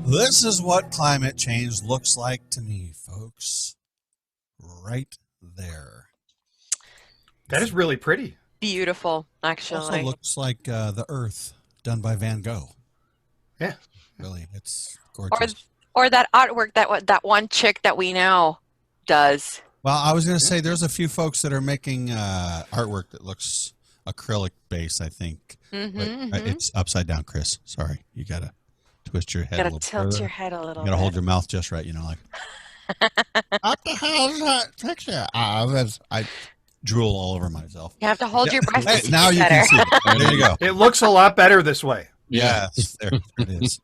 This is what climate change looks like to me, folks. Right there. That is really pretty. Beautiful, Also actually. looks like the Earth done by Van Gogh. Yeah. Really, it's Or gorgeous. or that artwork that one chick that we know does. Well, I was going to say there's a few folks that are making artwork that looks acrylic base, I think. But it's upside down, Chris. Sorry. You got to twist your head a Gotta little tilt further. your head a little You got to hold bit. your mouth just right, like. What the hell is that picture? I drool all over myself. You have to hold your breath to Hey, see now it you better. can see it. There you go. It looks a lot better this way. Yes, there it is.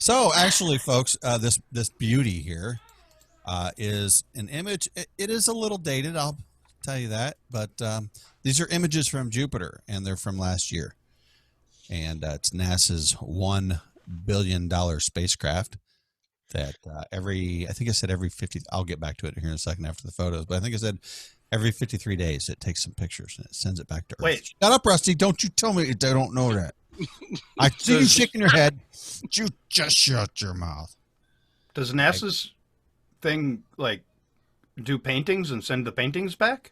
So, actually, folks, this beauty here is an image. It is a little dated, I'll tell you that, but these are images from Jupiter, and they're from last year. And it's NASA's $1 billion spacecraft that I think I said every 50, I'll get back to it here in a second after the photos, but I think I said every 53 days it takes some pictures and it sends it back to Earth. Wait. Shut up, Rusty. Don't you tell me I don't know that. I see you shaking your head. You just shut your mouth. Does NASA's thing do paintings and send the paintings back?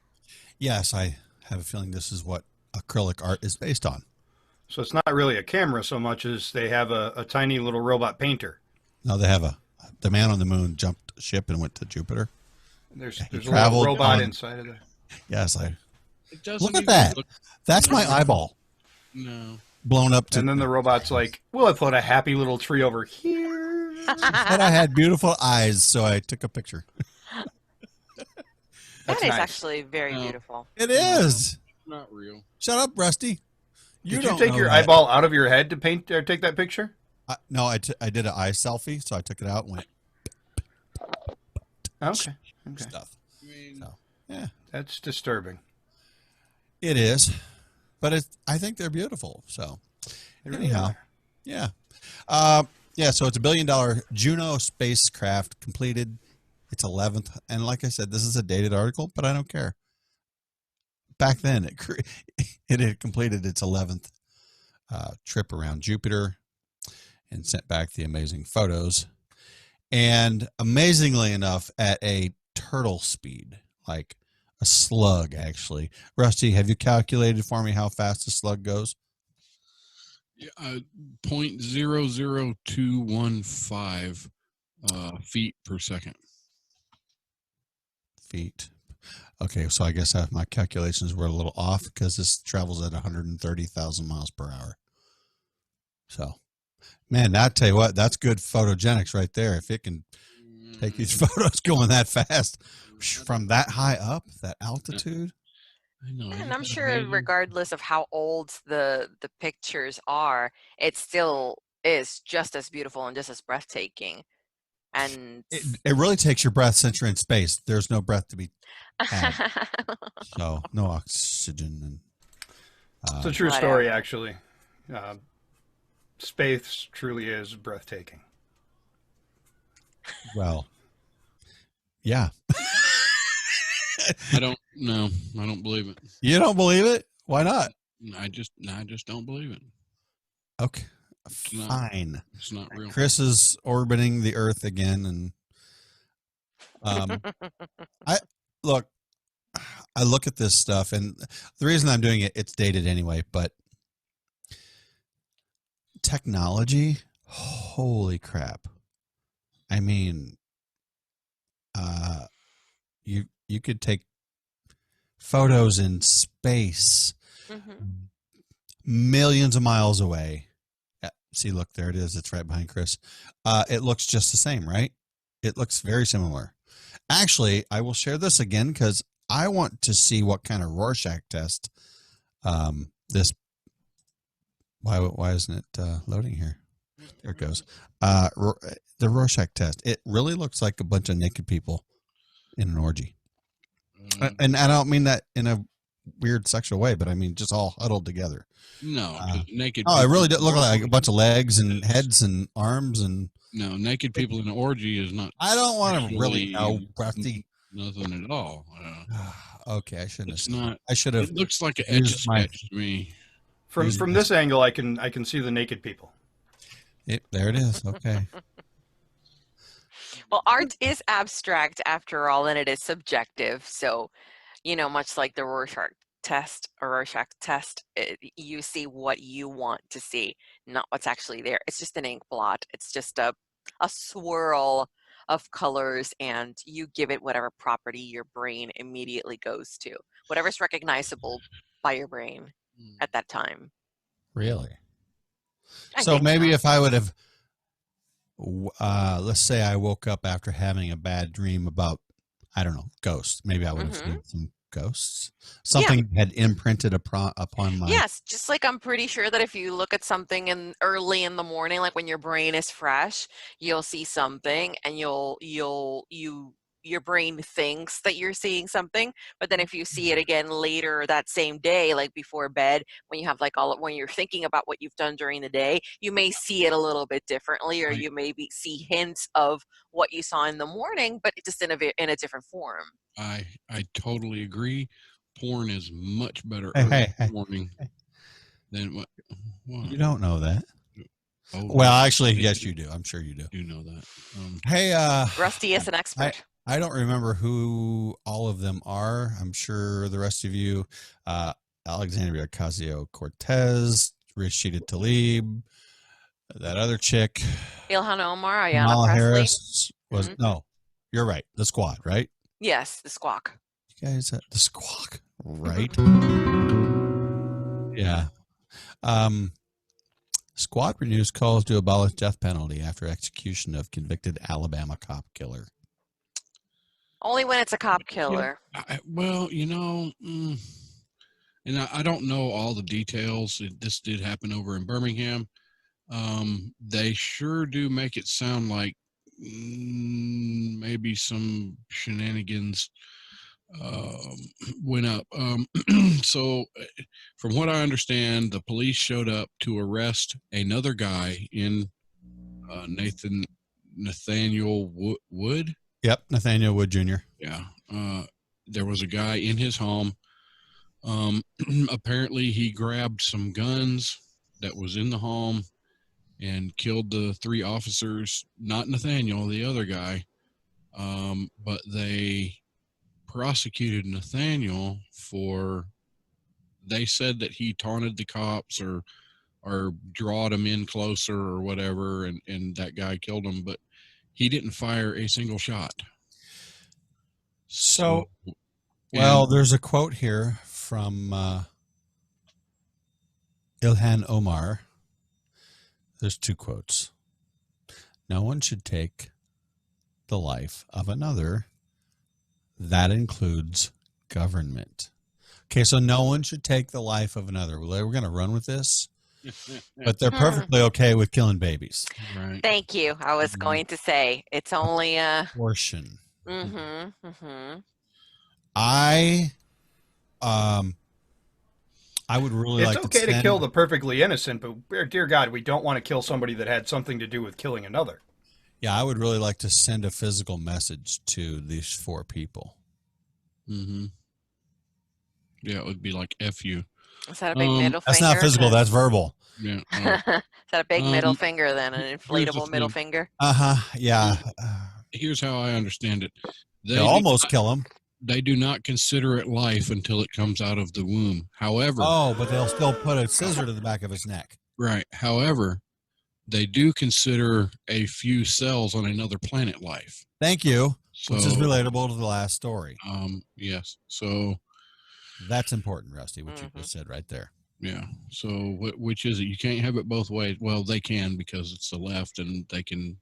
Yes, I have a feeling this is what acrylic art is based on. So it's not really a camera so much as they have a tiny little robot painter. No, they have the man on the moon jumped ship and went to Jupiter. There's a traveled little robot on- inside of there. Yes, It doesn't look at even that. look- That's my eyeball no. blown up to. And then the robot's like, well, I put a happy little tree over here. But I had beautiful eyes, so I took a picture. That That's is nice. actually very No. beautiful. It is. Not real. Shut up, Rusty. Did you don't take know your that. eyeball out of your head to paint or take that picture? No, I did an eye selfie, so I took it out and went Okay. stuff. I mean, So, yeah, That's disturbing. it is. But I think they're beautiful. So, They really anyhow, are. yeah. Yeah, so it's $1 billion Juno spacecraft completed its 11th. And like I said, this is a dated article, but I don't care. Back then, it had completed its 11th trip around Jupiter and sent back the amazing photos. And amazingly enough, at a turtle speed, like a slug, actually. Rusty, have you calculated for me how fast a slug goes? 0.00215 feet per second. Feet. Okay, so I guess my calculations were a little off because this travels at 130,000 miles per hour. So, man, I tell you what, that's good photogenics right there. If it can take these photos going that fast from that high up, that altitude. I know. And I'm sure regardless of how old the pictures are, it still is just as beautiful and just as breathtaking. And It really takes your breath since you're in space. There's no breath to be had. So, no oxygen. And It's a true Whatever. story, actually. Space truly is breathtaking. well, yeah. I don't believe it. You don't believe it? Why not? I just don't believe it. Okay. not- Fine. It's not real. Chris is orbiting the Earth again, and I look at this stuff, and the reason I'm doing it, it's dated anyway, but technology, holy crap! I mean, you could take photos in space, millions of miles away. See, look, there it is. It's right behind Chris. It looks just the same, right? It looks very similar. Actually, I will share this again because I want to see what kind of Rorschach test this. Why isn't it loading here? There it goes. The Rorschach test. It really looks like a bunch of naked people in an orgy. And I don't mean that in a weird sexual way, but I mean just all huddled together. No, naked. Oh, it people- really did look like a bunch of legs and heads and arms and. No, naked people in an orgy is not. I don't want to really sexually know, Rusty. Nothing at all. Okay, I shouldn't. It's have. not. I should have. It looks like an etch a used my- sketch to me. From Use from this. this angle, I can see the naked people. There it is. Okay. Well, art is abstract after all, and it is subjective. So, much like the Rorschach test, you see what you want to see, not what's actually there. It's just an ink blot. It's just a swirl of colors, and you give it whatever property your brain immediately goes to, whatever's recognizable by your brain at that time. Really? I So think maybe so. if I would have, let's say I woke up after having a bad dream about, I don't know, ghosts. Maybe I would have seen some ghosts. Something had imprinted upon my. Yes, just like I'm pretty sure that if you look at something early in the morning, like when your brain is fresh, you'll see something, and your brain thinks that you're seeing something, but then if you see it again later that same day, like before bed, when you have when you're thinking about what you've done during the day, you may see it a little bit differently, or you maybe see hints of what you saw in the morning, but just in a different form. I totally agree. Porn is much better Hey. warning than what. You don't know that. Oh, Well, actually, yes, you do. I'm sure you do. You know that. Hey, Rusty is an expert. I don't remember who all of them are. I'm sure the rest of you, Alexandria Ocasio-Cortez, Rashida Tlaib, that other chick, Ilhan Omar, Ayanna Kamala Presley. Harris was no. You're right. The Squad, right? Yes, the Squawk. You guys, the Squawk, right? Yeah. Squad renews calls to abolish death penalty after execution of convicted Alabama cop killer. Only when it's a cop killer. Well, and I don't know all the details. This did happen over in Birmingham. They sure do make it sound like maybe some shenanigans went up. So from what I understand, the police showed up to arrest another guy in Nathaniel Wood. Yep, Nathaniel Wood Jr. Yeah. There was a guy in his home. Apparently he grabbed some guns that was in the home and killed the 3 officers, not Nathaniel, the other guy. But they prosecuted Nathaniel they said that he taunted the cops or drawed them in closer or whatever, and that guy killed him, but he didn't fire a single shot. So well, there's a quote here from Ilhan Omar. There's 2 quotes. No one should take the life of another. That includes government. Okay, so no one should take the life of another. We're going to run with this, but they're perfectly okay with killing babies. Right. Thank you. I was going to say it's only a abortion. I would really it's like okay to to kill the perfectly innocent, but dear God, we don't want to kill somebody that had something to do with killing another. Yeah, I would really like to send a physical message to these 4 people. Yeah, it would be like F you. Is that a big middle finger? That's not physical, that's verbal. Yeah. Is that a big middle finger then? An inflatable middle finger? Yeah. Here's how I understand it. They almost kill him. They do not consider it life until it comes out of the womb. However... Oh, but they'll still put a scissor to the back of his neck. Right. However, they do consider a few cells on another planet life. Thank you. So, which is relatable to the last story. Yes. So... That's important, Rusty, what you just said right there. Yeah. So which is it? You can't have it both ways. Well, they can because it's the left and they can...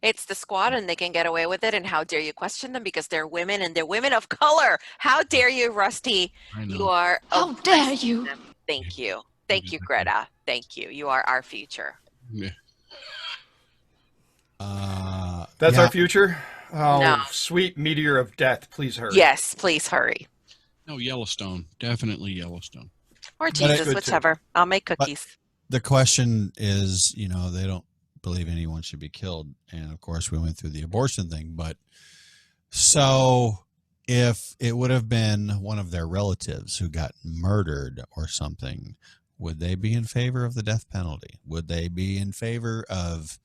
It's the Squad and they can get away with it. And how dare you question them because they're women and they're women of color. How dare you, Rusty? I know. You are... How dare you? Thank you. Thank you, Greta. Thank you. You are our future. Yeah. That's our future? Oh, No. Sweet meteor of death, please hurry. Yes, please hurry. No, Yellowstone. Definitely Yellowstone. Or Jesus, whichever. I'll make cookies. The question is, they don't believe anyone should be killed. And of course, we went through the abortion thing. But so if it would have been one of their relatives who got murdered or something, would they be in favor of the death penalty? Would they be in favor of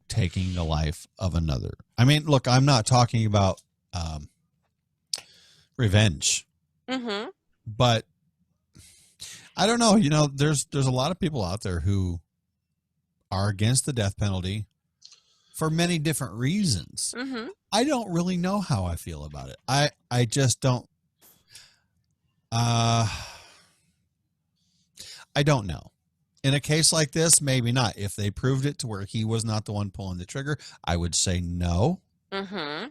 taking the life of another? I mean, look, I'm not talking about revenge, Mm-hmm. but I don't know. You know, there's a lot of people out there who are against the death penalty for many different reasons. Mm-hmm. I don't really know how I feel about it. I just don't. I don't know. In a case like this, maybe not. If they proved it to where he was not the one pulling the trigger, I would say no. Mm-hmm.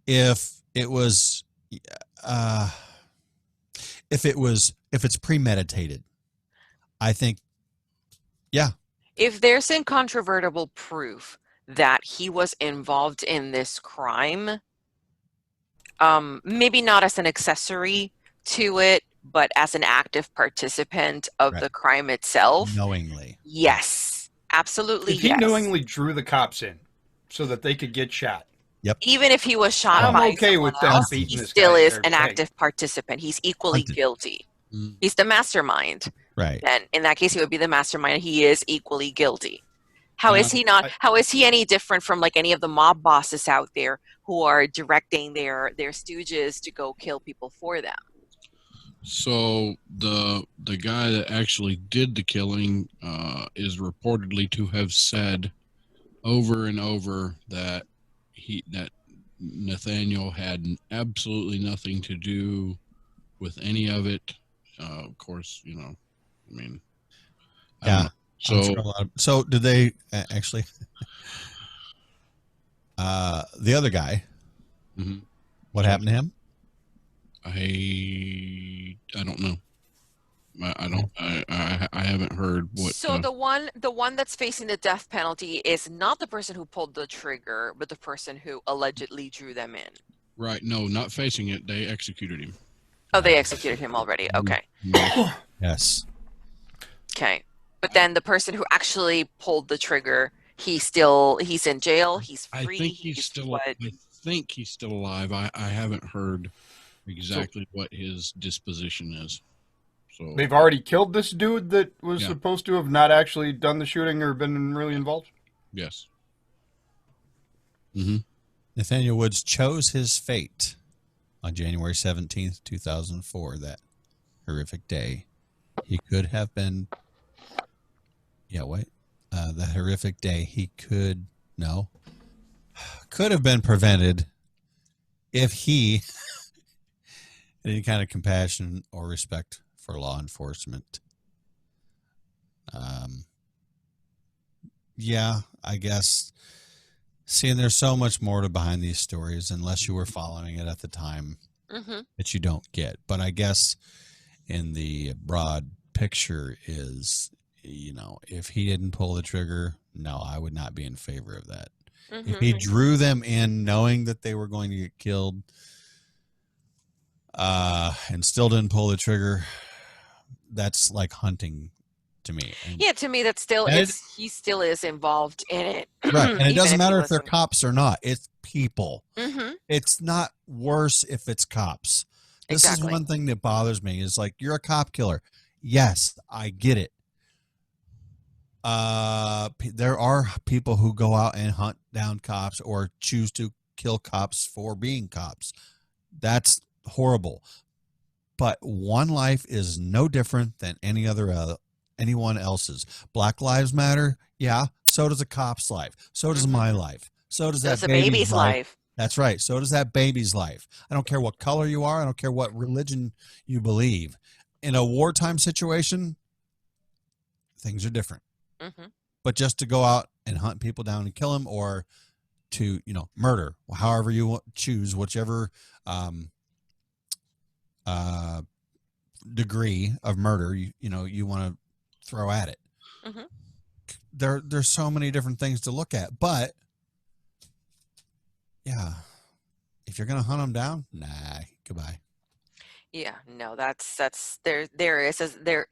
If it was, if it's premeditated, I think, yeah, If there's incontrovertible proof that he was involved in this crime, maybe not as an accessory to it, but as an active participant of Right. the crime itself, knowingly. yes, absolutely, If he yes. knowingly drew the cops in so that they could get shot, Even if he was shot I'm by okay someone with them else, beating he this still guy is or, an hey. active participant. He's equally Hunted. guilty. Mm. He's the mastermind. Right. And in that case, he would be the mastermind. He is equally guilty. How is Yeah. he not? How is he any different from like any of the mob bosses out there who are directing their stooges to go kill people for them? So the guy that actually did the killing is reportedly to have said over and over that Nathaniel had absolutely nothing to do with any of it. Of course, you know, I mean, I don't Yeah. know. I'm sure a So lot of- so did they actually? The other guy, mhm. what happened to him? I don't know. I don't. I haven't heard what. So the one that's facing the death penalty is not the person who pulled the trigger, but the person who allegedly drew them in. Right? No, not facing it. They executed him. Oh, they executed him already. Okay. Yes. Okay. But then the person who actually pulled the trigger, he's in jail. He's I free. think he's still. what? I think he's still alive. I haven't heard exactly what his disposition is. So they've already killed this dude that was Yeah. supposed to have not actually done the shooting or been really involved. yes. Nathaniel Woods chose his fate on January 17th, 2004, that horrific day. He could have been, that horrific day, he could have been prevented if he had any kind of compassion or respect for law enforcement. Yeah, I guess. Seeing there's so much more to behind these stories, unless you were following it at the time, Mm-hmm. that you don't get. But I guess in the broad picture is, if he didn't pull the trigger, no, I would not be in favor of that. If he drew them in knowing that they were going to get killed, and still didn't pull the trigger, that's like hunting to me. And, Yeah, to me, that's still And he still is involved in it. right. And it even doesn't he matter if they're wasn't. cops or not. It's people. Mm-hmm. It's not worse if it's cops. This Exactly. is one thing that bothers me is like, you're a cop killer. Yes, I get it. There are people who go out and hunt down cops or choose to kill cops for being cops. That's horrible. But one life is no different than anyone else's. Black lives matter. Yeah. So does a cop's life. So does my life. So does That's that a baby's life. That's right. So does that baby's life. I don't care what color you are. I don't care what religion you believe. In a wartime situation, things are different. Mm-hmm. But just to go out and hunt people down and kill them, or to, murder, however you choose, whichever degree of murder you want to throw at it. Mm-hmm. There's so many different things to look at, but yeah, if you're gonna hunt them down, nah, goodbye. Yeah, no, that's there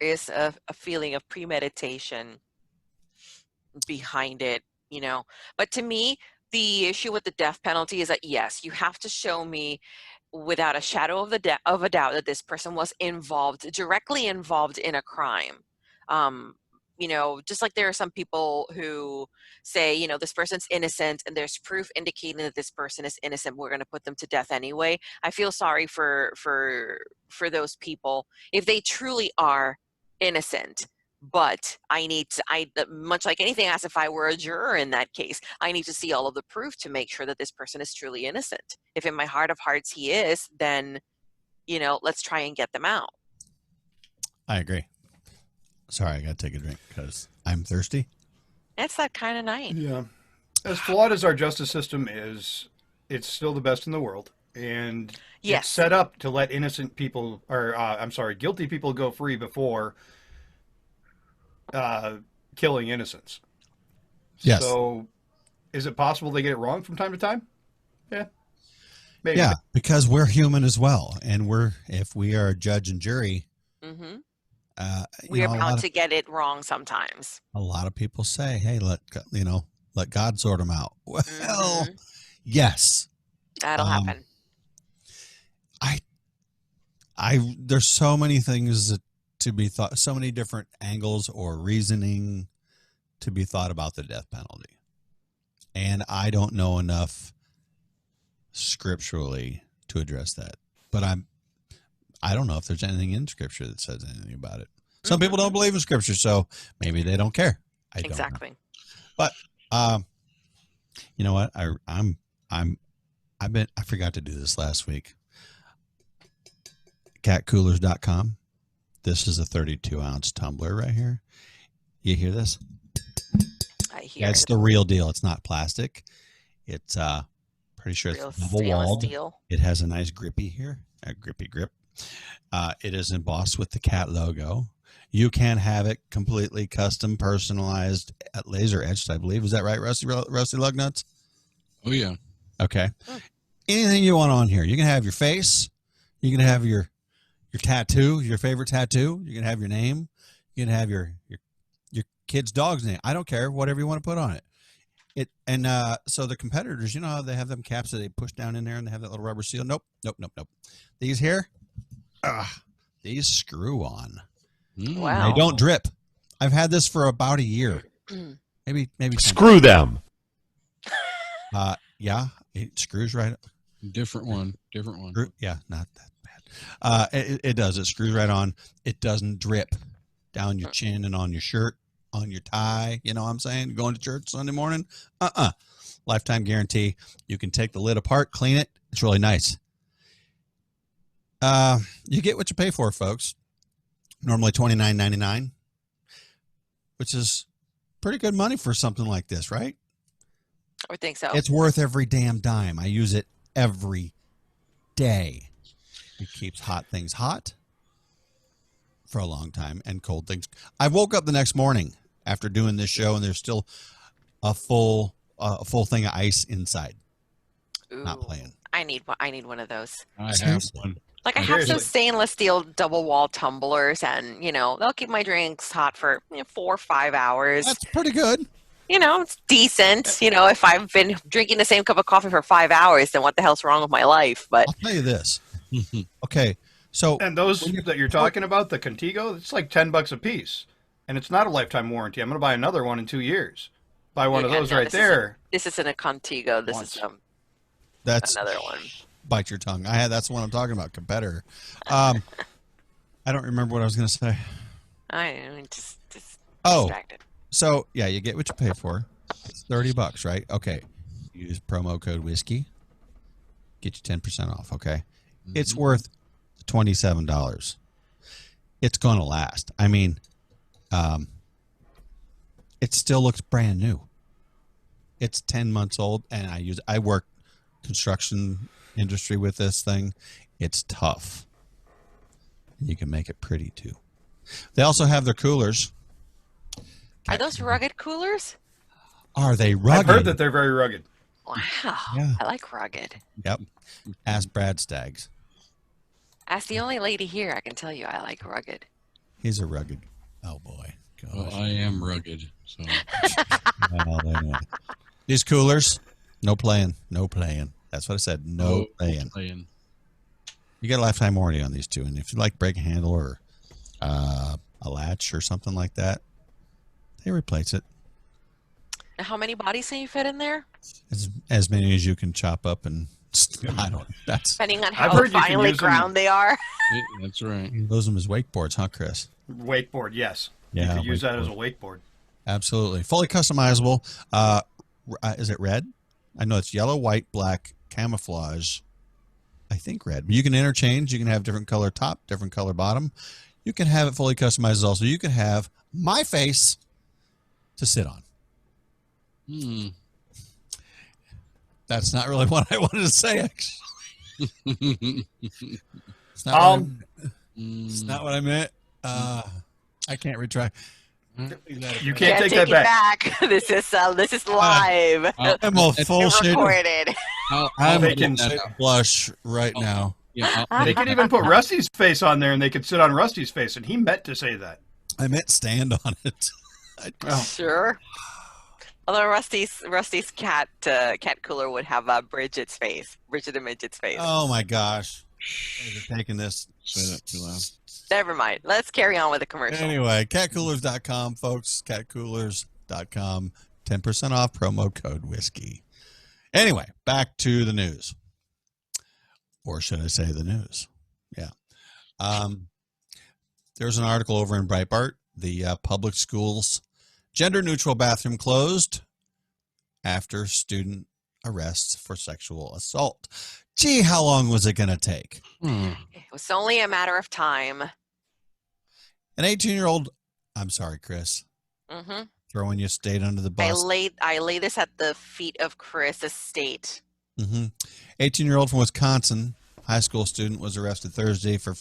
is a feeling of premeditation behind it, But to me, the issue with the death penalty is that yes, you have to show me without a shadow of a doubt that this person was directly involved in a crime. Just like there are some people who say, this person's innocent and there's proof indicating that this person is innocent, we're going to put them to death anyway. I feel sorry for those people if they truly are innocent. But much like anything else, if I were a juror in that case, I need to see all of the proof to make sure that this person is truly innocent. If in my heart of hearts he is, then, let's try and get them out. I agree. Sorry, I got to take a drink because I'm thirsty. It's that kind of night. Yeah. As flawed as our justice system is, it's still the best in the world. And Yes. it's set up to let innocent people, guilty people go free before killing innocents. Yes. So, is it possible they get it wrong from time to time? Yeah. Maybe. Yeah, because we're human as well, and if we are a judge and jury, Mm-hmm. we We are bound to get it wrong sometimes. a lot of people say, "Hey, let God sort them out." Well, Mhm. yes, That'll happen. there's so many things to be thought, so many different angles or reasoning to be thought about the death penalty, and I don't know enough scripturally to address that. But I don't know if there's anything in scripture that says anything about it. Some people don't believe in scripture, so maybe they don't care. I don't know. Exactly. But you know what? I forgot to do this last week. Catcoolers.com. This is a 32-ounce tumbler right here. You hear this? I hear Yeah, it's it. the real deal. It's not plastic. It's pretty sure Real it's double stainless walled. steel. It has a nice grippy here, a grippy grip. It is embossed with the cat logo. You can have it completely custom, personalized, laser etched, I believe. Is that right, Rusty Lugnuts? Oh yeah. Okay. Hmm. Anything you want on here. You can have your face. You can have your tattoo, your favorite tattoo. You can have your name. You can have your kid's dog's name. I don't care. Whatever you want to put on it. So the competitors, how they have them caps that they push down in there and they have that little rubber seal. Nope. These here, these screw on. Wow. They don't drip. I've had this for about a year. Maybe 10. Screw them. Yeah, it screws right. Different one. Yeah, not that bad. It does. It screws right on. It doesn't drip down your chin and on your shirt, on your tie. You know what I'm saying? Going to church Sunday morning? Lifetime guarantee. You can take the lid apart, clean it. It's really nice. You get what you pay for, folks. Normally $29.99, which is pretty good money for something like this, right? I would think so. It's worth every damn dime. I use it every day. It keeps hot things hot for a long time and cold things. I woke up the next morning after doing this show and there's still a full thing of ice inside. Not Ooh, playing. I need one of those. I have Seriously? one. Like I have Seriously. some stainless steel double wall tumblers, and they'll keep my drinks hot for 4 or 5 hours. That's pretty good. It's decent. If I've been drinking the same cup of coffee for 5 hours, then what the hell's wrong with my life? But I'll tell you this. Okay, so And those that you're talking about, the Contigo, it's like $10 a piece. And it's not a lifetime warranty. I'm going to buy another one in 2 years. Buy one of Yeah, those no, right this there. this isn't a Contigo. This Once. is that's another one. bite your tongue. That's the one I'm talking about. Competitor. I don't remember what I was going to say. I just Oh, distracted. so yeah, you get what you pay for. It's $30, right? Okay. Use promo code whiskey. Get you 10% off. Okay. It's worth $27. It's going to last. I mean, it still looks brand new. It's 10 months old, and I work construction industry with this thing. It's tough. You can make it pretty too. They also have their coolers. Are those rugged coolers? Are they I've rugged? heard that they're very rugged. Wow. Yeah. I like rugged. Yep. Ask Brad Staggs. As the only lady here, I can tell you I like rugged. He's a rugged. Oh boy. Well, Gosh. I am rugged, so Well, they know. These coolers, no playing. No playing. That's what I said. No playing. playing. You get a lifetime warranty on these two, and if you like break a handle or a latch or something like that, they replace it. Now, how many bodies can you fit in there? As many as you can chop up, and I don't. That's Depending on I've how heard you can finely use them- ground they are. Yeah, that's right. those them as wakeboards, huh, Chris? Wakeboard, yes. Yeah, You could use that as a wakeboard. wakeboard. Absolutely, fully customizable. Is it red? I know it's yellow, white, black, camouflage. I think red. But you can interchange. You can have different color top, different color bottom. You can have it fully customized. Also, you can have my face to sit on. Hmm. That's not really what I wanted to say. Actually, it's not. It's not what I meant. I can't retract. You can't take that back. This is live. I'm a full shade. Recorded. I'm They a can- shade of blush right now. Yeah, They could even put Rusty's face on there, and they could sit on Rusty's face, and he meant to say that. I meant stand on it. Oh. Sure. Although Rusty's cat cooler would have Bridget and Midget's face. Oh my gosh! You're taking this. say that too loud. Never mind. Let's carry on with the commercial. Anyway, catcoolers.com, folks. Catcoolers.com. 10% off, promo code whiskey. Anyway, back to the news. Or should I say the news? Yeah. There's an article over in Breitbart. The public schools gender-neutral bathroom closed after student arrests for sexual assault. Gee, how long was it going to take? It was only a matter of time. An 18-year-old, I'm sorry, Chris, Hmm throwing your state under the bus. I lay this at the feet of Chris Estate. 18-year-old from Wisconsin, high school student, was arrested Thursday for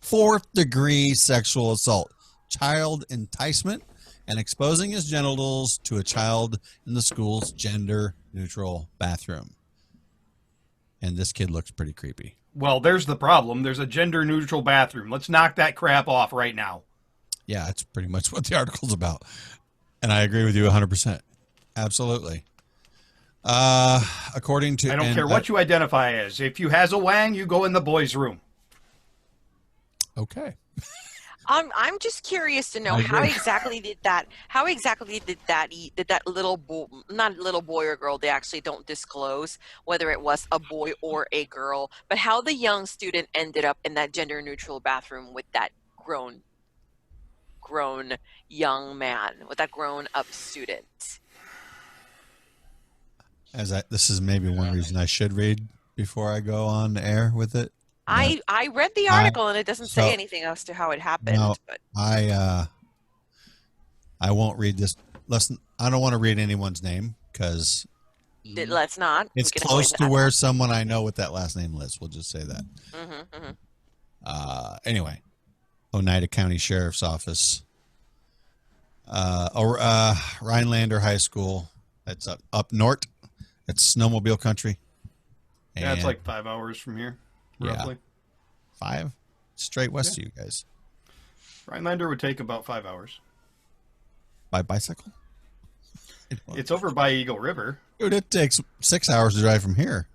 fourth-degree sexual assault, child enticement, and exposing his genitals to a child in the school's gender-neutral bathroom. And this kid looks pretty creepy. Well, there's the problem. There's a gender-neutral bathroom. Let's knock that crap off right now. Yeah, that's pretty much what the article's about. And I agree with you 100%. Absolutely. According to... I don't care what you identify as. If you has a wang, you go in the boys' room. Okay. I'm just curious to know I how agree. exactly did that little boy, not little boy or girl, they actually don't disclose whether it was a boy or a girl, but how the young student ended up in that gender neutral bathroom with that grown young man, with that grown up student. This is maybe one reason I should read before I go on air with it. I read the article and it doesn't say anything as to how it happened. No, but I won't read this. Listen, I don't want to read anyone's name because let's not. it's close to where someone I know with that last name lives. We'll just say that. Anyway, Oneida County Sheriff's Office, Rhinelander High School. That's up north. It's snowmobile country. Yeah, it's And like 5 hours from here, Yeah. roughly. 5 straight west of you guys Rhinelander would take about 5 hours. by bicycle. It's over by Eagle River. Dude, it takes 6 hours to drive from here.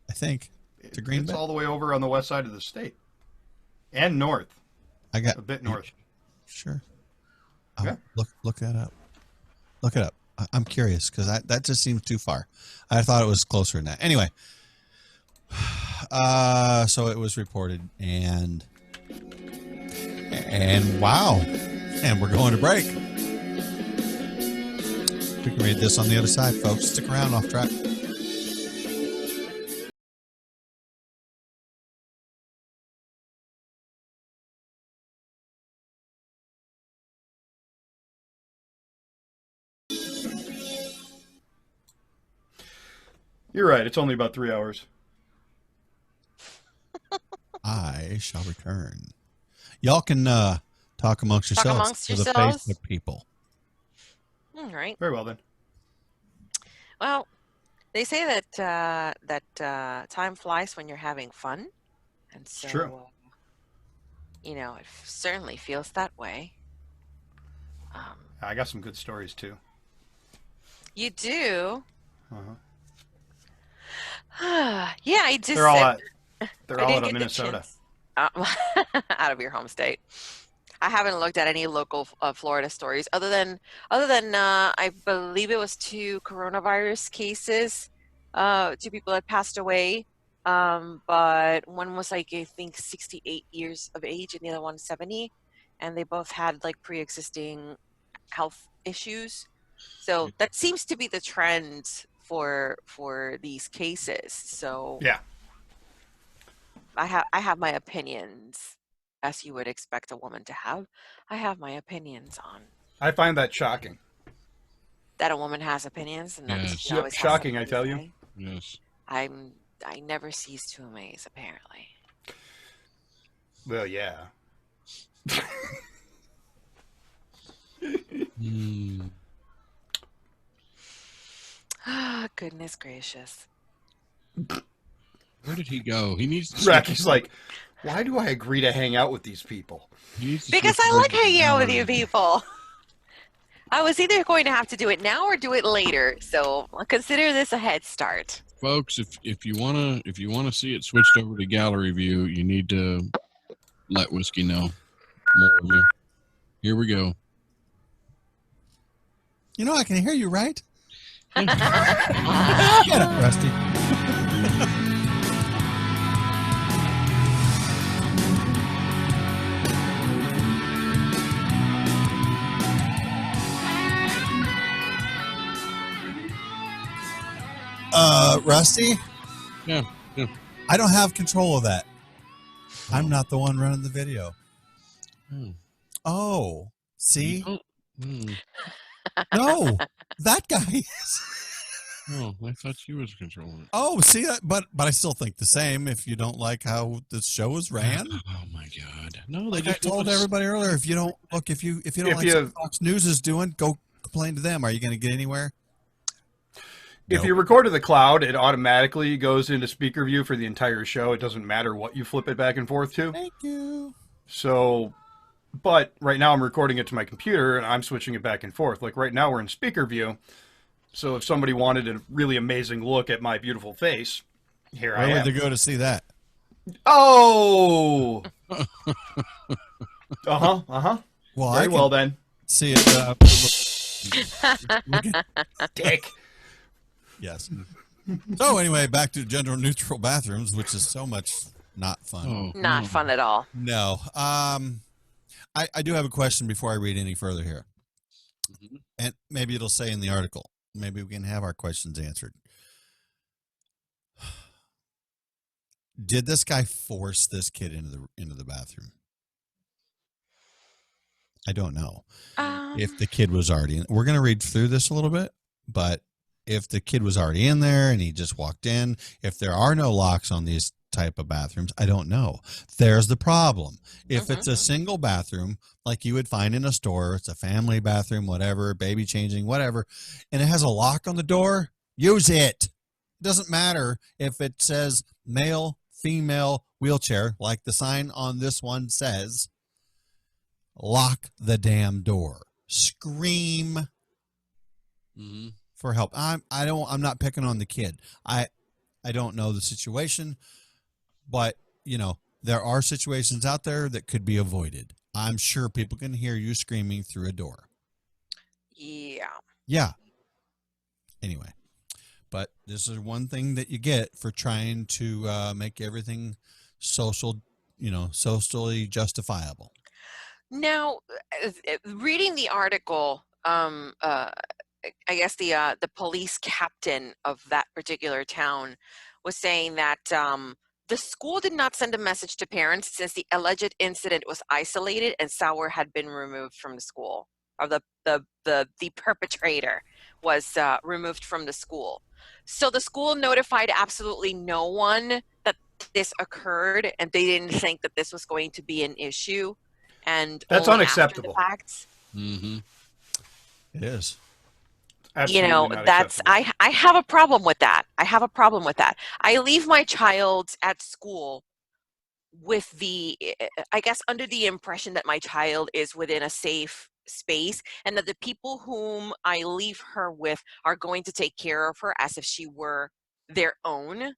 I think to Green It's Bay. all the way over on the west side of the state. And north, I got a bit north. Sure. Oh, Okay. Look that up. Look it up. I'm curious because that just seems too far. I thought it was closer than that. Anyway, so it was reported, and wow, and we're going to break. We can read this on the other side, folks. Stick around, Off Track. You're right. It's only about 3 hours. I shall return. Y'all can talk amongst Talk yourselves amongst for yourselves. the Facebook people. All right. Very well, then. Well, they say that time flies when you're having fun, and so true. It certainly feels that way. I got some good stories, too. You do. Uh-huh. Yeah, I just They're all They're I all didn't out of get the Minnesota. chance. Out of your home state. I haven't looked at any local Florida stories other than I believe it was 2 coronavirus cases. 2 people had passed away. But one was like I think 68 years of age and the other one 70, and they both had like pre-existing health issues. So that seems to be the trend for these cases. So Yeah. I have my opinions, as you would expect a woman to have. I have my opinions on I find that shocking. that a woman has opinions and that Yes. she Yep, always has shocking, I something to tell you. say. Yes. I never cease to amaze, apparently. Well, yeah. Mm. Ah, goodness gracious. Where did he go? He needs to Rocky's like, why do I agree to hang out with these people? he needs to Because switch I over like to hanging out with gallery. you people. I was either going to have to do it now or do it later, so I'll consider this a head start. Folks, if you wanna see it switched over to gallery view, you need to let Whiskey know. More of you. Here we go. You know, I can hear you, right? Yeah. Get it, Rusty. Rusty? Yeah, yeah. I don't have control of that. I'm not the one running the video. Oh. Oh, see? Oh. Hmm. No, that guy is. Oh, I thought you was controlling it. Oh, see that, but I still think the same. If you don't like how the show is ran, Oh my God! No, they like I just told everybody earlier, if you don't look, if you don't If like you- what Fox News is doing, go complain to them. Are you going to get anywhere? If Nope. you record to the cloud, it automatically goes into speaker view for the entire show. It doesn't matter what you flip it back and forth to. Thank you. So, but right now I'm recording it to my computer and I'm switching it back and forth. Like right now we're in speaker view. So if somebody wanted a really amazing look at my beautiful face, here I Where am. would they go to see that? Oh! Uh-huh. Well, I Very can well then. see it. Dick. Yes. So anyway, back to gender neutral bathrooms, which is so much not fun. Oh, Not no. fun at all. No. I do have a question before I read any further here. Mhm. And maybe it'll say in the article. Maybe we can have our questions answered. Did this guy force this kid into the bathroom? I don't know. If the kid was already in, we're going to read through this a little bit, but if the kid was already in there and he just walked in, if there are no locks on these type of bathrooms, I don't know. There's the problem. If it's a single bathroom like you would find in a store, it's a family bathroom, whatever, baby changing, whatever, and it has a lock on the door, use it. It doesn't matter if it says male, female, wheelchair, like the sign on this one says. Lock the damn door. Scream Mhm. for help. I'm not picking on the kid. I don't know the situation, but you know, there are situations out there that could be avoided. I'm sure people can hear you screaming through a door. Yeah. Yeah. Anyway, but this is one thing that you get for trying to make everything socially justifiable. Now, reading the article, I guess the police captain of that particular town was saying that the school did not send a message to parents since the alleged incident was isolated and Sauer had been removed from the school, or the perpetrator was removed from the school. So the school notified absolutely no one that this occurred, and they didn't think that this was going to be an issue. And That's only after the unacceptable. fact, Mhm. It is. Absolutely you know, not that's acceptable. I have a problem with that. I leave my child at school with I guess under the impression that my child is within a safe space and that the people whom I leave her with are going to take care of her as if she were their own.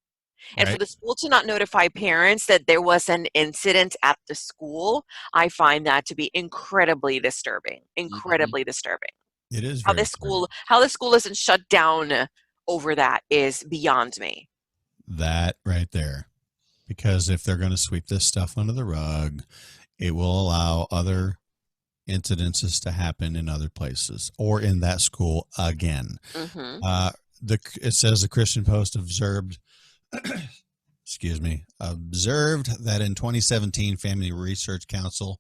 And for Right. the school to not notify parents that there was an incident at the school, I find that to be incredibly disturbing. Mhm. Incredibly disturbing. It is How very this disturbing. school how the school isn't shut down over that is beyond me. That right there. Because if they're going to sweep this stuff under the rug, it will allow other incidences to happen in other places or in that school again. Hmm. It says the Christian Post observed, excuse me, observed that in 2017, Family Research Council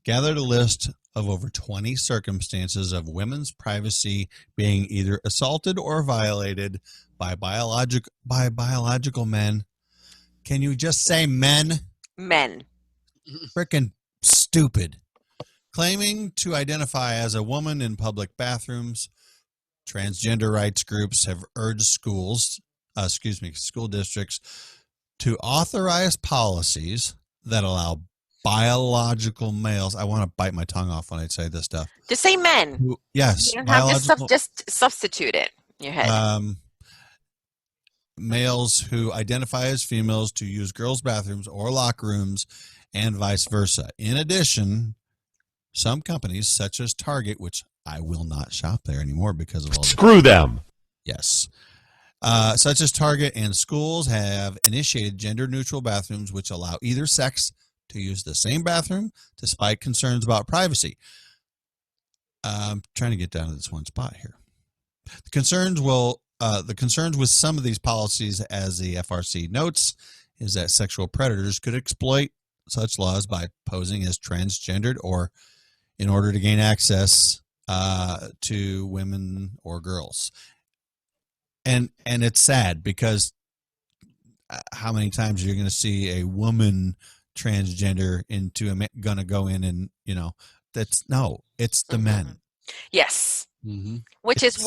gathered a list of over 20 circumstances of women's privacy being either assaulted or violated by biological men. Can you just say men? Men. Freaking stupid. Claiming to identify as a woman in public bathrooms, transgender rights groups have urged school districts to authorize policies that allow biological males. I want to bite my tongue off when I say this stuff. Just say men. Yes, You don't have biological. just substitute it in your head. Males who identify as females to use girls' bathrooms or locker rooms, and vice versa. In addition, some companies, such as Target, which I will not shop there anymore because of all Screw them. Yes. Such as Target and schools have initiated gender-neutral bathrooms which allow either sex to use the same bathroom despite concerns about privacy. I'm trying to get down to this one spot here. The concerns with some of these policies, as the FRC notes, is that sexual predators could exploit such laws by posing as transgendered or in order to gain access to women or girls. And it's sad because how many times are you going to see a woman transgender going to go in and, it's the men. Yes. Mm-hmm. Which It's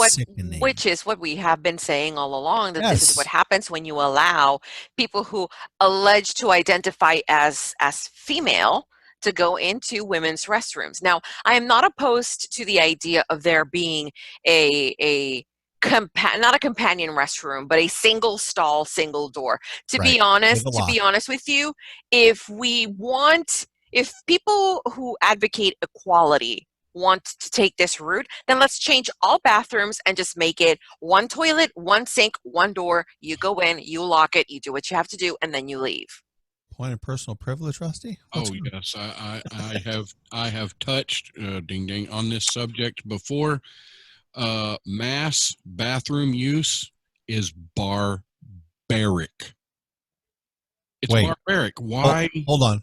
is what we have been saying all along, that this is what Yes. happens when you allow people who allege to identify as female to go into women's restrooms. Now, I am not opposed to the idea of there being not a companion restroom, but a single stall, single door. To be Right. honest, With a lock. with you, if people who advocate equality want to take this route, then let's change all bathrooms and just make it one toilet, one sink, one door. You go in, you lock it, you do what you have to do, and then you leave. Point of personal privilege, Rusty? Oh yes, I have touched ding ding on this subject before. Mass bathroom use is barbaric. It's Wait. barbaric. Why? Hold on.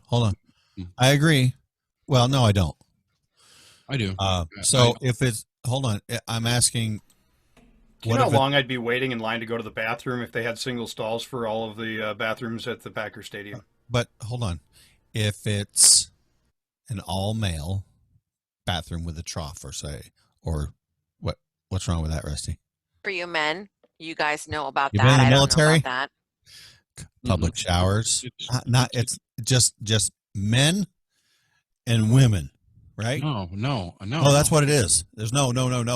I agree. Well, no, I don't. I do. If it's hold on, I'm asking. Do you know how long I'd be waiting in line to go to the bathroom if they had single stalls for all of the bathrooms at the Packer Stadium? But hold on, if it's an all-male bathroom with a trough, or what's wrong with that, Rusty? For you men, you guys know about You've that. been in the I don't military? know about that. Public showers, It's just men and women, right? No. Oh, that's what it is. There's no.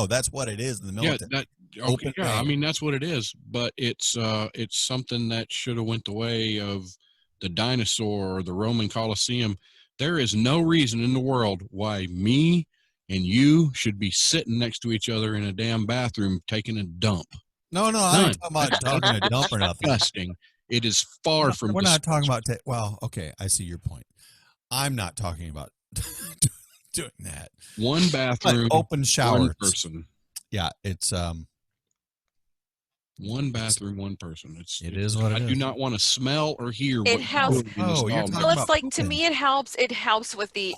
That's what it is in the military. Okay, Open I mean that's what it is, but it's something that should have went the way of the dinosaur or the Roman Colosseum. There is no reason in the world why me and you should be sitting next to each other in a damn bathroom taking a dump. No, I ain't talking about talking a dump or nothing. Disgusting. It is far from. We're not talking about. Okay, I see your point. I'm not talking about doing that. One bathroom, but open shower, one person. Yeah, it's one bathroom, one person. It is what it is. I do not want to smell or hear. It helps. You're talking Well, it's about like to pooping. me, it helps with the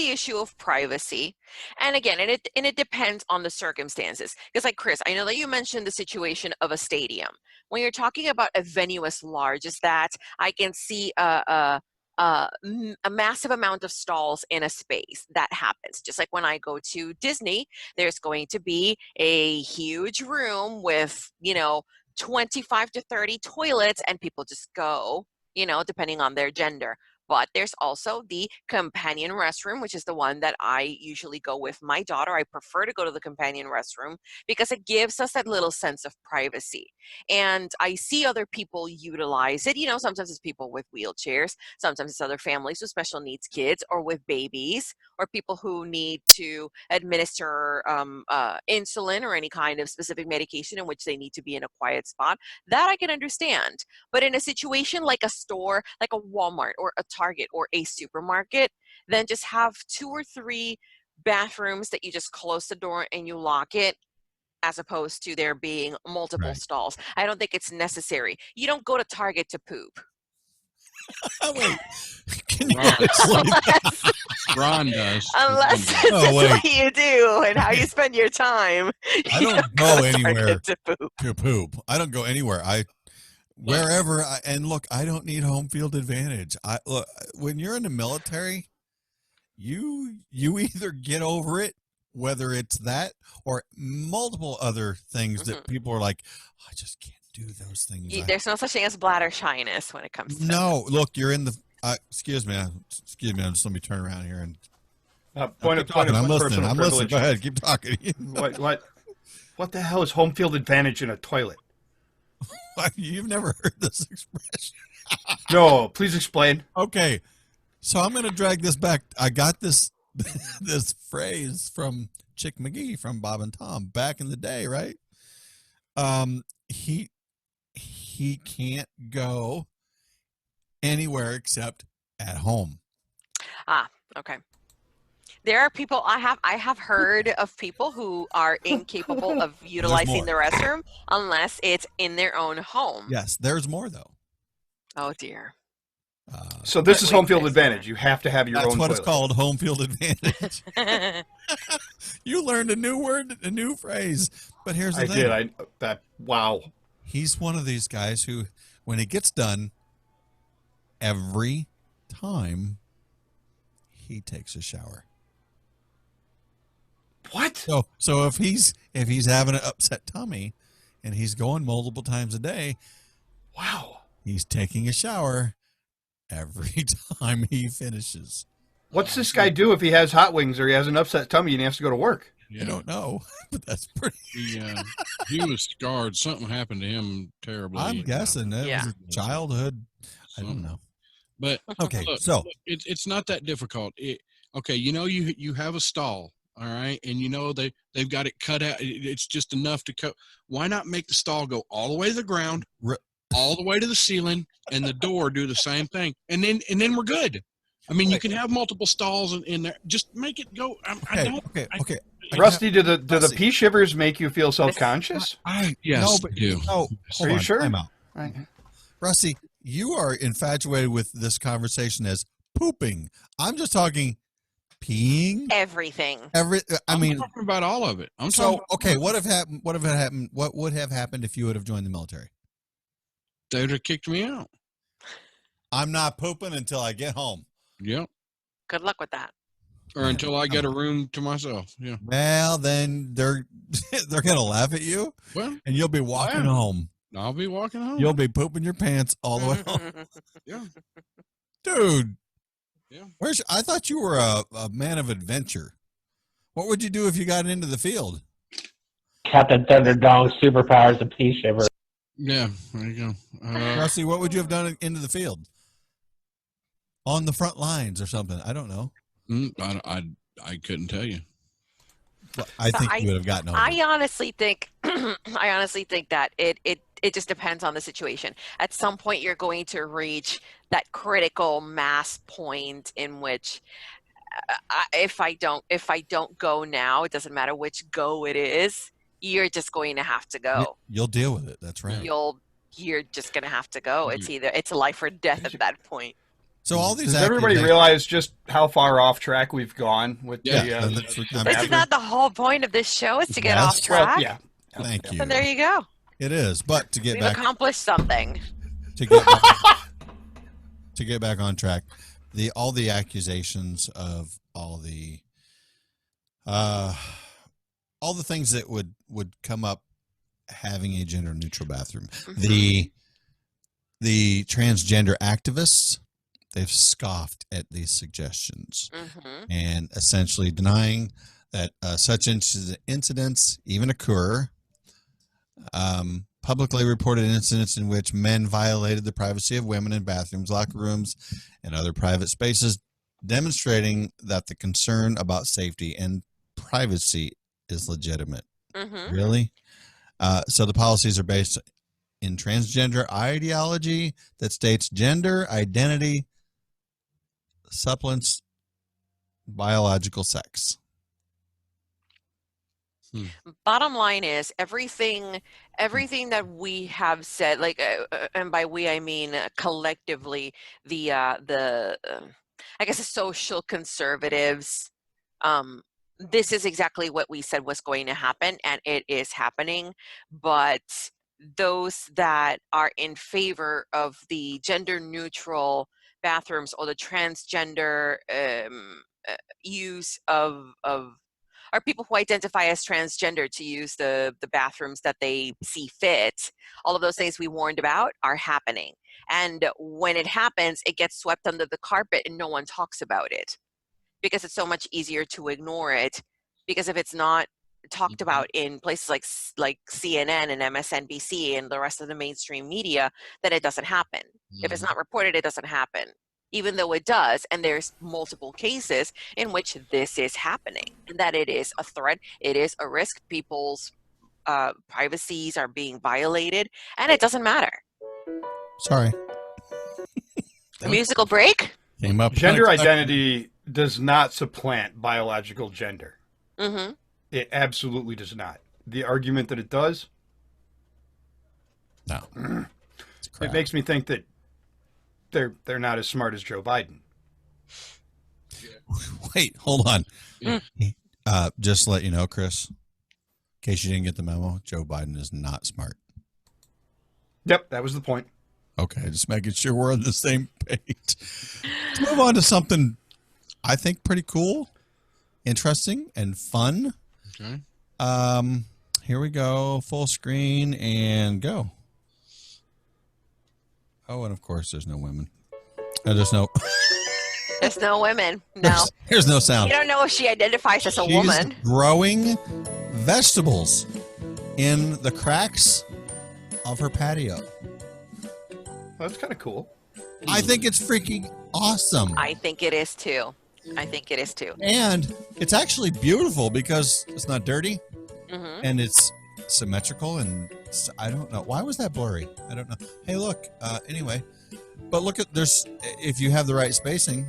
issue of privacy, and again, it depends on the circumstances. Because, like Chris, I know that you mentioned the situation of a stadium. When you're talking about a venue as large as that, I can see a massive amount of stalls in a space. That happens. Just like when I go to Disney, there's going to be a huge room with 25 to 30 toilets, and people just go, depending on their gender. But there's also the companion restroom, which is the one that I usually go with my daughter. I prefer to go to the companion restroom because it gives us that little sense of privacy. And I see other people utilize it. Sometimes it's people with wheelchairs, sometimes it's other families with special needs kids or with babies or people who need to administer insulin or any kind of specific medication in which they need to be in a quiet spot. That I can understand. But in a situation like a store, like a Walmart or a Target or a supermarket, then just have 2 or 3 bathrooms that you just close the door and you lock it, as opposed to there being multiple Right. stalls. I don't think it's necessary. You don't go to Target to poop. Oh, wait. Can you Ron. explain that? Unless, Ron does. unless Ron this Oh, is wait. what you do and how you spend your time. I You don't go to anywhere Target to poop. to poop. I don't go anywhere. Wherever. And look, I don't need home field advantage. Look, when you're in the military, you either get over it, whether it's that or multiple other things that people are like, I just can't do those things. There's no such thing as bladder shyness when it comes to No, look, you're in the. Excuse me. Just let me turn around here and. Point Keep talking. of I'm listening. personal I'm listening. privilege. Go ahead. Keep talking. What the hell is home field advantage in a toilet? You've never heard this expression. No, please explain. Okay, so I'm going to drag this back. I got this this phrase from Chick McGee from Bob and Tom back in the day, right? He can't go anywhere except at home. Okay. There are people I have heard of people who are incapable of utilizing the restroom unless it's in their own home. Yes, there's more though. Oh dear. So this But is wait, home field there's advantage. You have to have your That's own what toilet. it's called, home field advantage. You learned a new word, a new phrase. But here's the thing. Wow. He's one of these guys who, when it gets done, every time he takes a shower. What? So if he's having an upset tummy and he's going multiple times a day, Wow. he's taking a shower every time he finishes. What's this guy do if he has hot wings or he has an upset tummy and he has to go to work? I don't know, but that's pretty. He was scarred. Something happened to him terribly. I'm guessing that Yeah. was a childhood. I don't know. But Okay, look, so it's not that difficult. You have a stall, all right, and they've got it cut out. It's just enough to cut. Why not make the stall go all the way to the ground, all the way to the ceiling, and the door do the same thing, and then we're good. I mean, you can have multiple stalls in there. Just make it go. Okay. Rusty, do the Rusty. pea shivers make you feel self-conscious? Yes, No, but do. no. Are you sure? Time out. Right. Rusty, you are infatuated with this conversation as pooping. I'm just talking peeing. Everything. I'm talking about all of it. I'm So talking. okay, what would have happened if you would have joined the military? They would have kicked me out. I'm not pooping until I get home. Yep. Good luck with that. Or until I get a room to myself. Yeah. Well, then they're gonna laugh at you, Well, and you'll be walking Yeah. home. I'll be walking home. You'll be pooping your pants all the way home, Yeah. dude. Yeah. I thought you were a man of adventure. What would you do if you got into the field? Captain Thunderdong's superpowers of pea shiver. Yeah. There you go. Rusty, what would you have done into the field? On the front lines or something? I don't know. I couldn't tell you. Well, I So think you would have gotten over. I honestly think that it just depends on the situation. At some point you're going to reach that critical mass point in which if I don't go now, it doesn't matter which go it is, you're just going to have to go. You'll deal with it. That's right. You're just going to have to go. It's life or death at that point. So all these Does everybody realize just how far off track we've gone with Yeah, the? and that's what I'm This after. is not the whole point of this show is to get Yes. off track. Well, yeah. Thank you. And there you go. It is, but to get We've back accomplished something. to get back on track, all the accusations of all the things that would come up having a gender neutral bathroom. Mhm. The transgender activists they've scoffed at these suggestions Mm-hmm. and essentially denying that such incidents even occur. Publicly reported incidents in which men violated the privacy of women in bathrooms, locker rooms, and other private spaces, demonstrating that the concern about safety and privacy is legitimate. Mm-hmm. Really? So the policies are based in transgender ideology that states gender identity supplements biological sex. Bottom line is everything that we have said, like, and by we I mean collectively, the I guess the social conservatives, this is exactly what we said was going to happen, and it is happening. But those that are in favor of the gender neutral bathrooms or the transgender use of are people who identify as transgender to use the bathrooms that they see fit. All of those things we warned about are happening. And when it happens, it gets swept under the carpet and no one talks about it because it's so much easier to ignore it. Because if it's not talked about in places like CNN and MSNBC and the rest of the mainstream media, then it doesn't happen. If it's not reported, it doesn't happen. Even though it does, and there's multiple cases in which this is happening, and that it is a threat, it is a risk, people's privacies are being violated, and it doesn't matter. Sorry. A musical break? Came up. Gender identity does not supplant biological gender. Mm-hmm. It absolutely does not. The argument that it does, No. It's crap. it makes me think that they're not as smart as Joe Biden. Wait, hold on. Yeah. Just to let you know, Chris, in case you didn't get the memo, Joe Biden is not smart. Yep, that was the point. Okay, just making sure we're on the same page. Let's move on to something I think pretty cool, interesting, and fun. Okay. Here we go. Full screen and go. Oh, and of course, there's no women. There's no. There's no women. No. There's no sound. You don't know if she identifies as a She's woman. growing vegetables in the cracks of her patio. Well, that's kind of cool. I think it's freaking awesome. I think it is too. I think it is too. And it's actually beautiful because it's not dirty Mm-hmm. and it's symmetrical. And I don't know. Why was that blurry? I don't know. Hey, look. Anyway, but look at if you have the right spacing.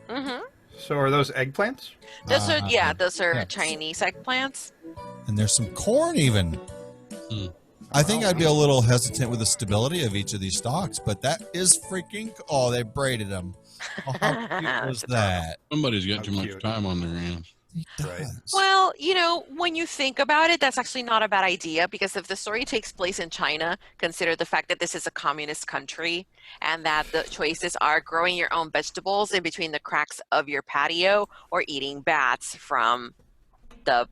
Mm-hmm. So are those eggplants? Those are those are yes. Chinese eggplants. And there's some corn even. Hmm. I think I'd be a little hesitant with the stability of each of these stalks, but that is freaking. Oh, they braided them. Oh, how cute was that? Somebody's got How too much cute. time on their hands. It Right. does. Well, when you think about it, that's actually not a bad idea because if the story takes place in China, consider the fact that this is a communist country and that the choices are growing your own vegetables in between the cracks of your patio or eating bats from the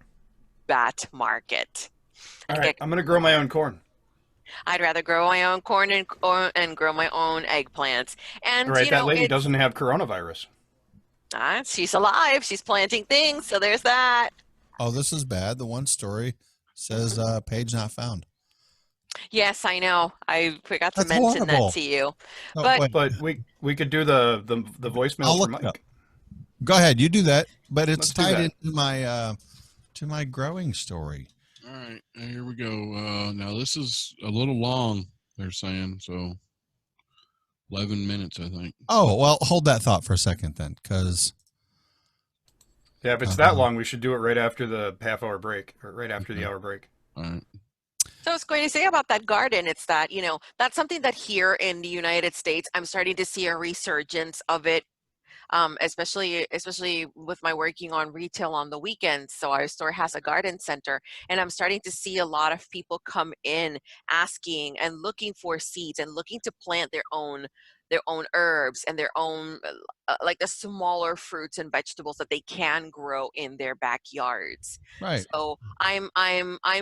bat market. All right, I'm going to grow my own corn. I'd rather grow my own corn and grow my own eggplants. And All right, that lady it's- doesn't have coronavirus. she's alive. She's planting things, so there's that. Oh, this is bad. The one story says page not found. Yes, I know. I forgot to That's mention horrible. that to you. Oh, But- wait. But we could do the I'll voicemail for look it Mike. up. Go ahead, you do that. But it's Let's do tied that. into my growing story. All right, here we go. Now this is a little long. They're saying so. 11 minutes, I think. Oh, well, hold that thought for a second then, because Yeah, if it's that long, we should do it right after the half-hour break, or right after the hour break. All right. So I was going to say about that garden, it's that, that's something that here in the United States, I'm starting to see a resurgence of it, especially with my working on retail on the weekends. So our store has a garden center, and I'm starting to see a lot of people come in asking and looking for seeds and looking to plant their own herbs and their own like the smaller fruits and vegetables that they can grow in their backyards. right. So I'm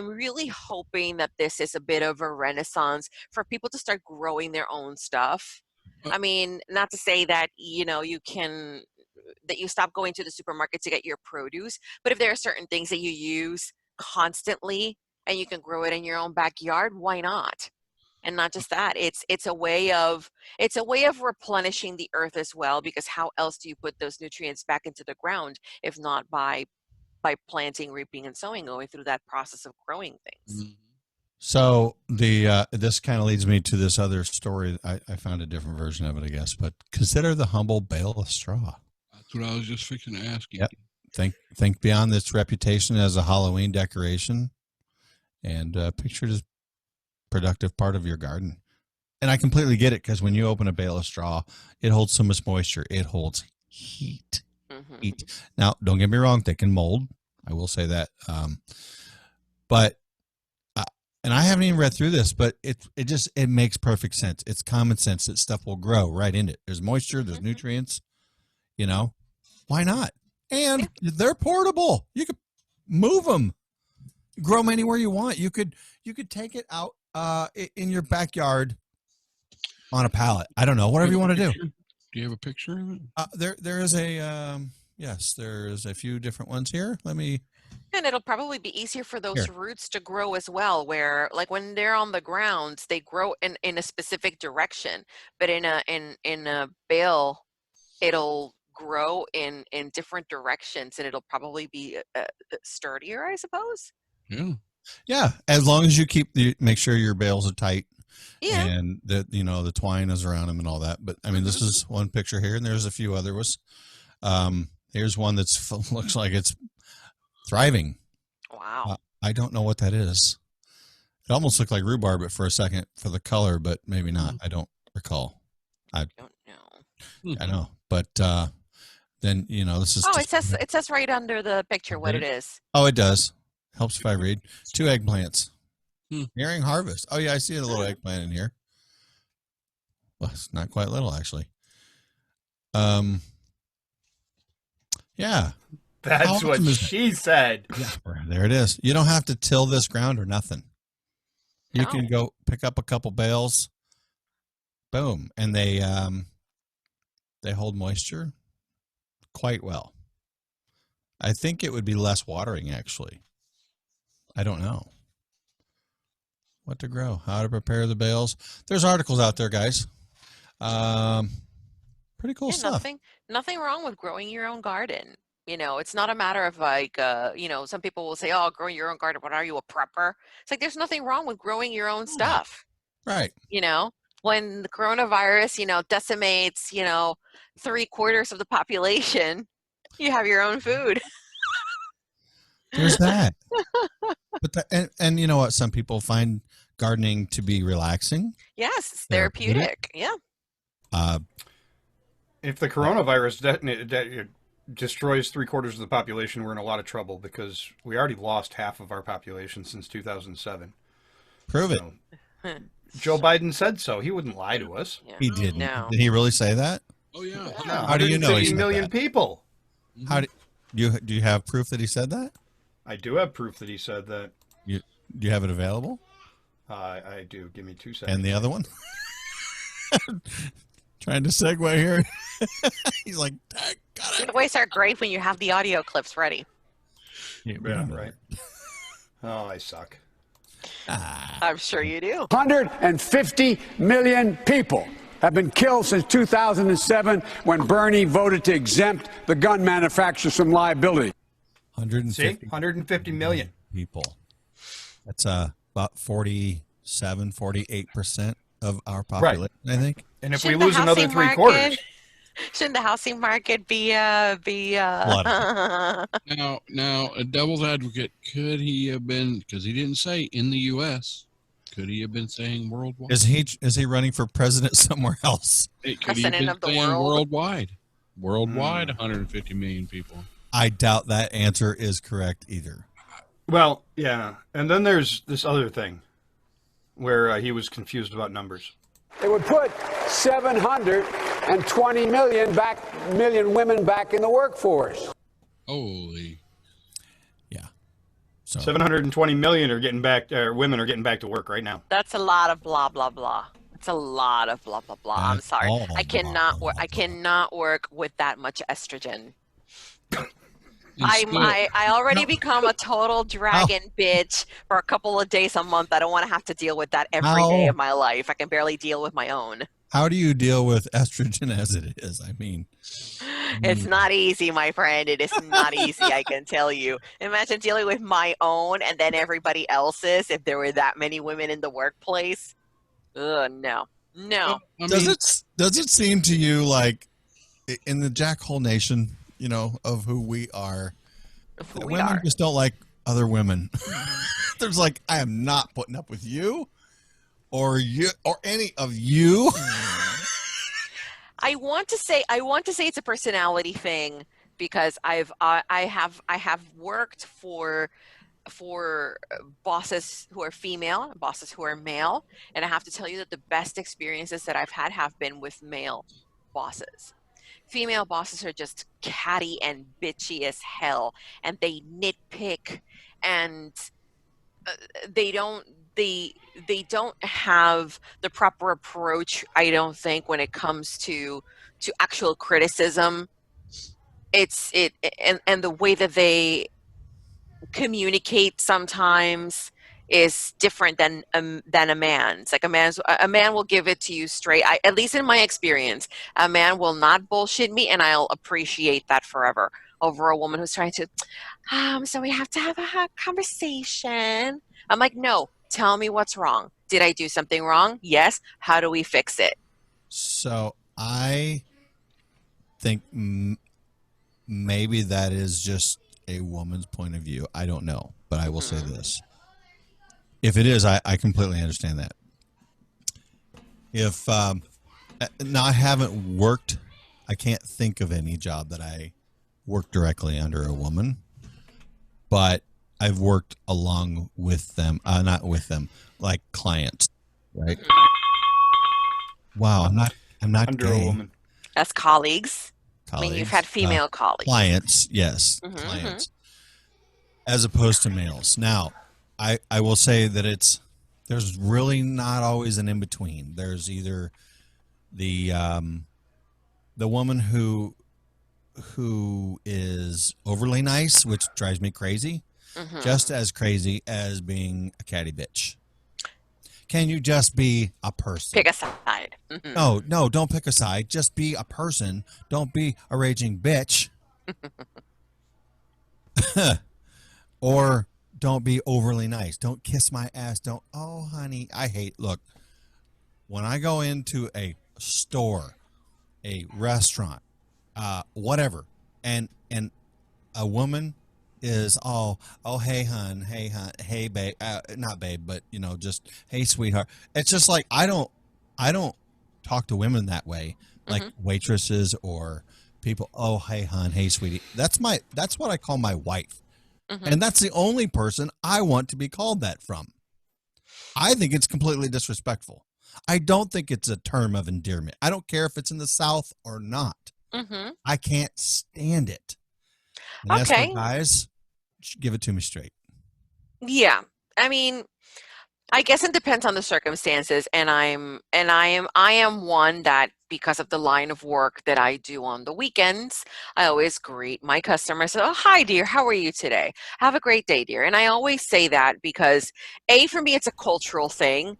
really hoping that this is a bit of a renaissance for people to start growing their own stuff. I mean, not to say that, that you stop going to the supermarket to get your produce, but if there are certain things that you use constantly and you can grow it in your own backyard, why not? And not just that, it's a way of replenishing the earth as well, because how else do you put those nutrients back into the ground if not by planting, reaping, and sowing, going through that process of growing things. Mhm. So this kind of leads me to this other story. I found a different version of it, I guess. But consider the humble bale of straw. That's what I was just fixing to ask you. Yep. Think beyond its reputation as a Halloween decoration, and picture it as productive part of your garden. And I completely get it, because when you open a bale of straw, it holds so much moisture. It holds heat. Mhm. Heat. Now, don't get me wrong; they can mold. I will say that. But and I haven't even read through this, but it makes perfect sense. It's common sense that stuff will grow right in it. There's moisture, there's Mhm. nutrients. Why not? And they're portable. You could move them, grow them anywhere you want. You could take it out in your backyard on a pallet. I don't know, whatever you want to do. Do you have a picture of it? There is a yes, there's a few different ones here. Let me. And it'll probably be easier for those roots to grow as well, where like when they're on the ground, they grow in a specific direction, but in a bale, it'll grow in different directions, and it'll probably be sturdier, I suppose. Yeah. Yeah, as long as you make sure your bales are tight. Yeah. And that the twine is around them and all that. But I mean, this is one picture here, and there's a few other ones. Here's one looks like it's thriving. Wow. I don't know what that is. It almost looked like rhubarb for a second for the color, but maybe not. I don't recall. I don't know. I know, but then this is. Oh, it says right under the picture what it is. Oh, it does. Helps if I read. 2 eggplants. Hmm. Nearing harvest. Oh yeah, I see a little eggplant in here. Well, it's not quite little, actually. Yeah. That's How what awesome is she said. Yeah, there it is. You don't have to till this ground or nothing. You No. can go pick up a couple bales. Boom, and they hold moisture quite well. I think it would be less watering, actually. I don't know what to grow, how to prepare the bales. There's articles out there, guys. Pretty cool Yeah, stuff. nothing wrong with growing your own garden. It's not a matter of like, some people will say, oh, growing your own garden, what are you, a prepper? It's like, there's nothing wrong with growing your own stuff. Right. When the coronavirus, decimates, 3/4 of the population, you have your own food. There's that. But and you know what? Some people find gardening to be relaxing. Yes, it's Therapeutic. therapeutic. Yeah. If the coronavirus destroys 3/4 of the population, we're in a lot of trouble, because we already lost half of our population since 2007. Prove it. So, Joe Biden said so. He wouldn't lie to us. Yeah. He didn't. No. Did he really say that? Oh yeah. No, How do you know he 150 said million that? people. How do you have proof that he said that? I do have proof that he said that. Do you have it available? I do. Give me 2 seconds. And the other one? Trying to segue here. He's like, got it. Giveaways are great when you have the audio clips ready. Yeah, right. Oh, I suck. I'm sure you do. 150 million people have been killed since 2007, when Bernie voted to exempt the gun manufacturers from liability. 150 150 million people. That's about 48% of our population, I think. And if Shouldn't we the lose another housing 3/4, market- Shouldn't the housing market be Flooded. Now, a devil's advocate, could he have been, because he didn't say in the U.S., could he have been saying worldwide? Is he running for president somewhere else? Could he have President been of the saying world? worldwide? Worldwide, 150 million people. I doubt that answer is correct either. well, yeah. And then there's this other thing where he was confused about numbers. It would put 720 million women back in the workforce. Holy. Yeah. So 720 million are getting back. Women are getting back to work right now. That's a lot of blah, blah, blah. It's a lot of blah blah blah. I'm That's sorry. all I blah, cannot blah, work. blah, I blah. cannot work with that much estrogen. And still, I already No. become a total dragon bitch for a couple of days a month. I don't want to have to deal with that every day How- of my life. I can barely deal with my own. How do you deal with estrogen as it is? I mean, It's not easy, my friend. It is not easy, I can tell you. Imagine dealing with my own and then everybody else's if there were that many women in the workplace. Ugh, no. No. I does mean, it seem to you like in the Jackhole Nation, you know, of who we are, Who we women are. just don't like other women. There's like, I am not putting up with you or any of you. I want to say it's a personality thing because I have worked for bosses who are female, bosses who are male, and I have to tell you that the best experiences that I've had have been with male bosses. Female bosses are just catty and bitchy as hell, and they nitpick, and they don't they don't have the proper approach, I don't think, when it comes to actual criticism. And the way that they communicate sometimes is different than a man's. Like a man will give it to you straight. At least in my experience, a man will not bullshit me, and I'll appreciate that forever over a woman who's trying to. So we have to have a conversation. I'm like, no. Tell me what's wrong. Did I do something wrong? Yes. How do we fix it? So I think maybe that is just a woman's point of view. I don't know, but I will say this. If it is, I completely understand that. If now I haven't worked, I can't think of any job that I worked directly under a woman, but I've worked along with them, not with them, like clients, right? Wow, I'm not Under gay. a woman. As colleagues. I mean, you've had Colleagues, female colleagues. clients, yes, Mhm, clients, as opposed to males. Now, I will say that there's really not always an in between. There's either the woman who is overly nice, which drives me crazy, Mhm. just as crazy as being a catty bitch. Can you just be a person? Pick a side. Mhm. No, don't pick a side. Just be a person. Don't be a raging bitch. Or don't be overly nice. Don't kiss my ass. Don't, oh, honey. Look, when I go into a store, a restaurant, whatever, and a woman is all, oh, hey, hun, hey, babe, not babe, but, you know, just, hey, sweetheart. It's just like, I don't talk to women that way, like waitresses or people, oh, hey, hun, hey, sweetie. That's what I call my wife. Mhm. And that's the only person I want to be called that from. I think it's completely disrespectful. I don't think it's a term of endearment. I don't care if it's in the South or not. Mhm. I can't stand it. And as for Okay. guys, give it to me straight. Yeah. I mean, I guess it depends on the circumstances, and I am one that, because of the line of work that I do on the weekends, I always greet my customers. Oh, hi dear, how are you today? Have a great day, dear. And I always say that because for me it's a cultural thing.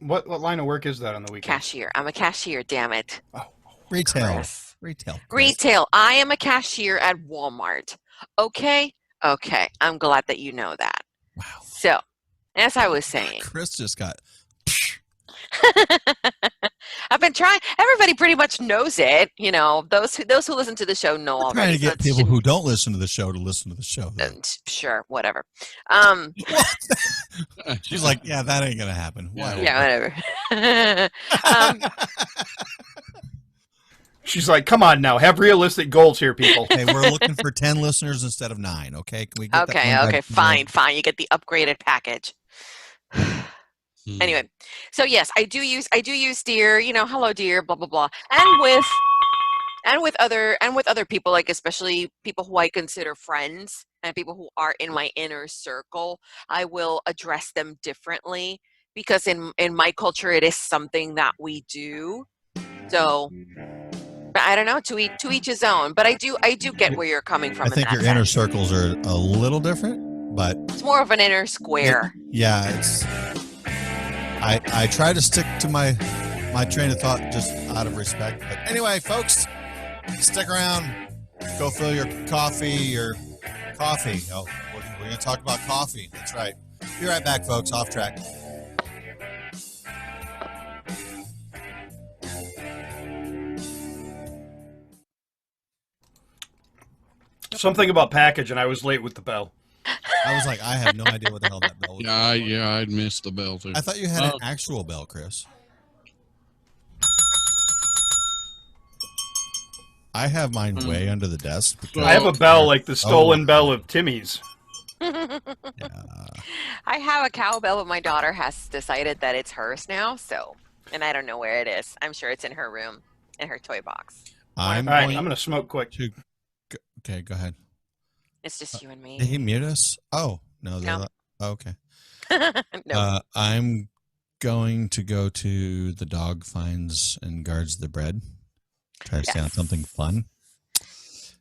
What line of work is that on the weekend? Cashier. I'm a cashier, damn it. Retail. Chris. Chris. Retail. I am a cashier at Walmart. Okay? Okay. I'm glad that you know that. Wow. So, as I was saying, Chris just got. I've been trying. Everybody pretty much knows it. You know, those who listen to the show know We're already. trying to so get it people shouldn't- who don't listen to the show to listen to the show. though. Sure, whatever. She's like, yeah, that ain't gonna happen. Why? Yeah, whatever. She's like, come on now, have realistic goals here, people. Hey, we're looking for 10 listeners instead of 9. Okay, can we get that Okay, one okay, back? fine. You get the upgraded package. Anyway, so yes, I do use dear, you know, hello dear, blah blah blah. And with other people, like especially people who I consider friends and people who are in my inner circle, I will address them differently because in my culture it is something that we do. So I don't know, to each his own. But I do get where you're coming from. I think in your that inner sense. circles are a little different, but It's more of an inner square. it's. I try to stick to my train of thought just out of respect. But anyway, folks, stick around. Go fill your coffee. Oh, we're going to talk about coffee. That's right. Be right back, folks. Off track. Something about package, and I was late with the bell. I was like, I have no idea what the hell that bell was. Yeah, I'd missed the bell too. I thought you had an actual bell, Chris. I have mine way under the desk. Because I have a bell like the stolen bell of Timmy's. Yeah. I have a cowbell, but my daughter has decided that it's hers now. So, and I don't know where it is. I'm sure it's in her room, in her toy box. All right, I'm going to smoke quick. Okay, go ahead. It's just you and me. Did he mute us? Oh, no. No. Okay. No. I'm going to go to the dog finds and guards the bread. Try to stay on something fun.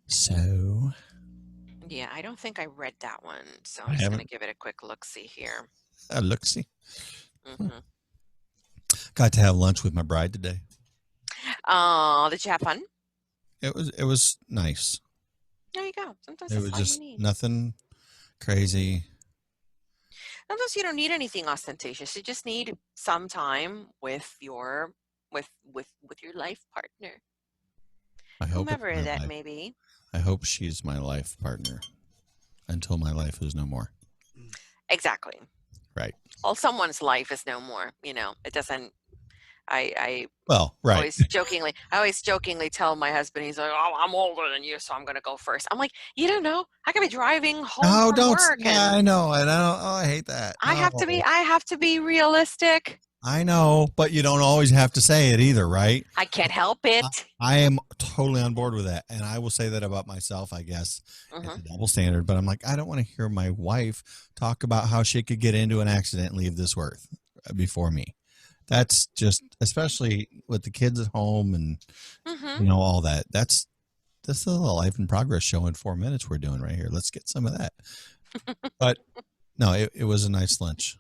So. Yeah, I don't think I read that one. So I I'm just going haven't. to give it a quick look-see here. Look-see. hmm Got to have lunch with my bride today. Did you have fun? It was nice. There you go. Sometimes It that's was all just you need. nothing crazy. Sometimes you don't need anything ostentatious. You just need some time with your with your life partner, I hope it's whomever my that life. may be. I hope she's my life partner until my life is no more. Exactly. Right. Well, someone's life is no more. It doesn't. I Well, right. always jokingly tell my husband, he's like, "Oh, I'm older than you, so I'm gonna go first." I'm like, you don't know. I could be driving home No, from don't. work, Yeah, I and know. I hate that. I have to be realistic. I know, but you don't always have to say it either, right? I can't help it. I am totally on board with that. And I will say that about myself, I guess. Mhm. It's a double standard, but I'm like, I don't want to hear my wife talk about how she could get into an accident and leave this earth before me. That's just, especially with the kids at home and, Mhm. all that. This is a life in progress show in 4 minutes we're doing right here. Let's get some of that. But no, it was a nice lunch.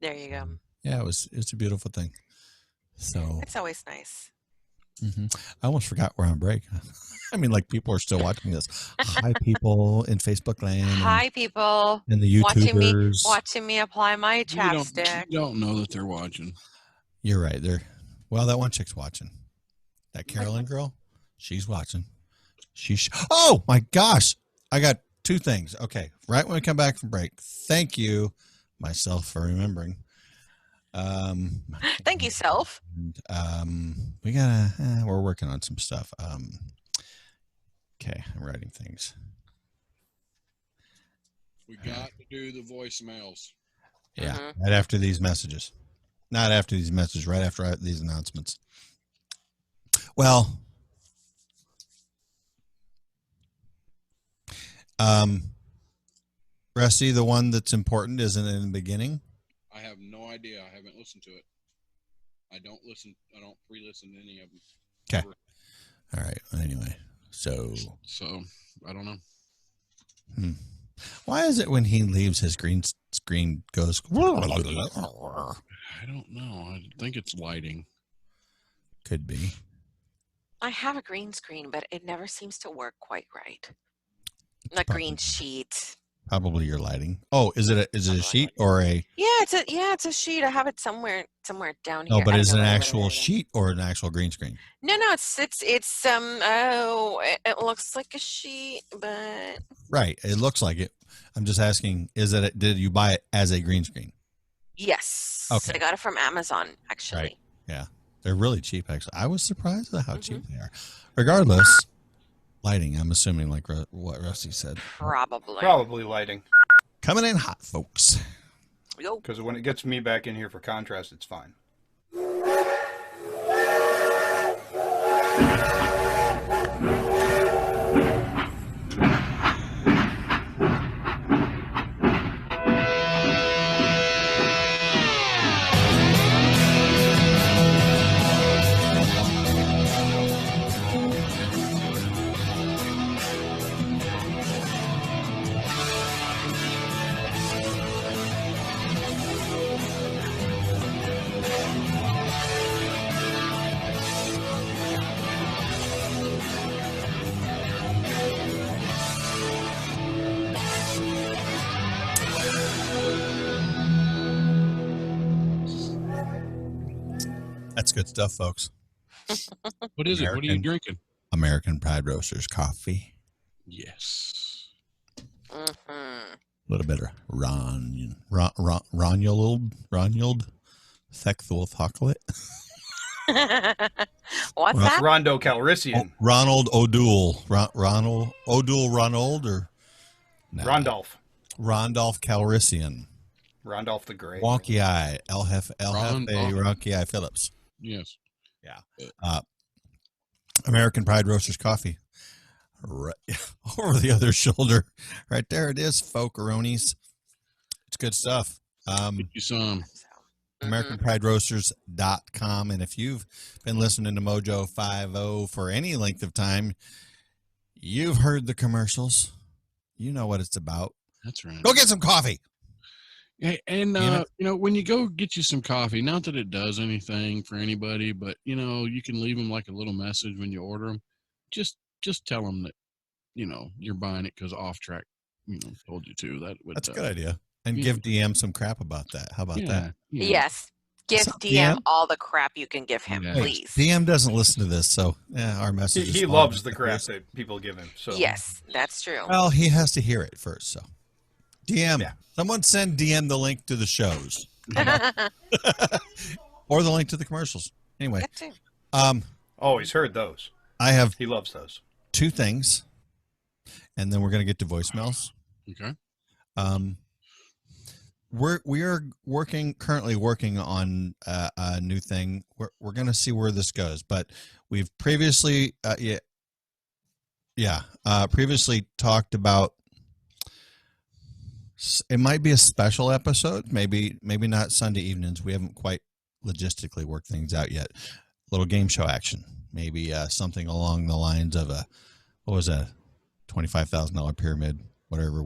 There you go. Yeah, it's a beautiful thing. So It's always nice. I almost forgot we're on break. I mean, like people are still watching this. Hi, people in Facebook land. Hi, people. And the YouTubers. Watching me apply my You chapstick. don't know that they're watching. You're right. Well, that one chick's watching. That Carolyn girl, she's watching. Oh my gosh! I got two things. Okay, right when we come back from break. Thank you, myself, for remembering. Thank you, self. We're working on some stuff. Okay, I'm writing things. We got to do the voicemails. Yeah, Mhm. right after these messages. Not after these messages, right after these announcements. Well, Rusty, the one that's important isn't in the beginning. I have no idea. I haven't listened to it. I don't pre-listen to any of them. Okay. All right. Anyway, so I don't know. why is it when he leaves his green screen goes? I don't know. I think it's lighting. Could be. I have a green screen, but it never seems to work quite right. A probably- green sheet. Probably your lighting. Oh, is it a sheet or a? Yeah, it's a sheet. I have it somewhere down here. No, but I is it don't an know what actual it is. sheet or an actual green screen? No, it looks like a sheet, but Right. It looks like it. I'm just asking, did you buy it as a green screen? yes. Okay. I got it from Amazon, actually. Right. Yeah. They're really cheap, actually. I was surprised at how cheap they are. Regardless, lighting, I'm assuming, like what Rusty said. Probably. Lighting. Coming in hot, folks. Yo. Because when it gets me back in here for contrast, it's fine. That's good stuff, folks. What is it? What are you American. drinking? American Pride Roasters coffee. Yes. Hmm. A little bit of Ronald Thectholthocolate. What's Well, that? Rondo Calrissian. Ronald O'Doul. Ronald O'Doul Ronald or no. Rondolph. Rondolph Calrissian. Rondolph the Great. Wonky Eye. El Jefe Rondolph. Wonky Eye Phillips. Yes. American Pride Roasters coffee. Right over the other shoulder. Right there it is, Folkaronis. It's good stuff. Get you some. AmericanPrideRoasters.com. And if you've been listening to Mojo 50 for any length of time, you've heard the commercials. You know what it's about. That's right. Go get some coffee. Hey, and Yeah. when you go get you some coffee, not that it does anything for anybody, but you can leave them like a little message when you order them. Just tell them that you're buying it because Off Track told you to. That's a good idea. And Yeah. give DM some crap about that. How about that? Yeah. Yes. Give What's up, DM DM? all the crap you can give him, Yeah. please. DM doesn't listen to this, so our message is He fine. loves the crap that people give him. So Yes, that's true. Well, he has to hear it first, so. DM. Yeah. Someone send DM the link to the shows. Or the link to the commercials. Anyway, That too. Oh, he's heard those. I have He loves those. 2 things, and then we're going to get to voicemails. Okay. We are currently working on a new thing. We're going to see where this goes, but we've previously previously talked about it might be a special episode, maybe not Sunday evenings. We haven't quite logistically worked things out yet. Little game show action, maybe something along the lines of $25,000 pyramid, whatever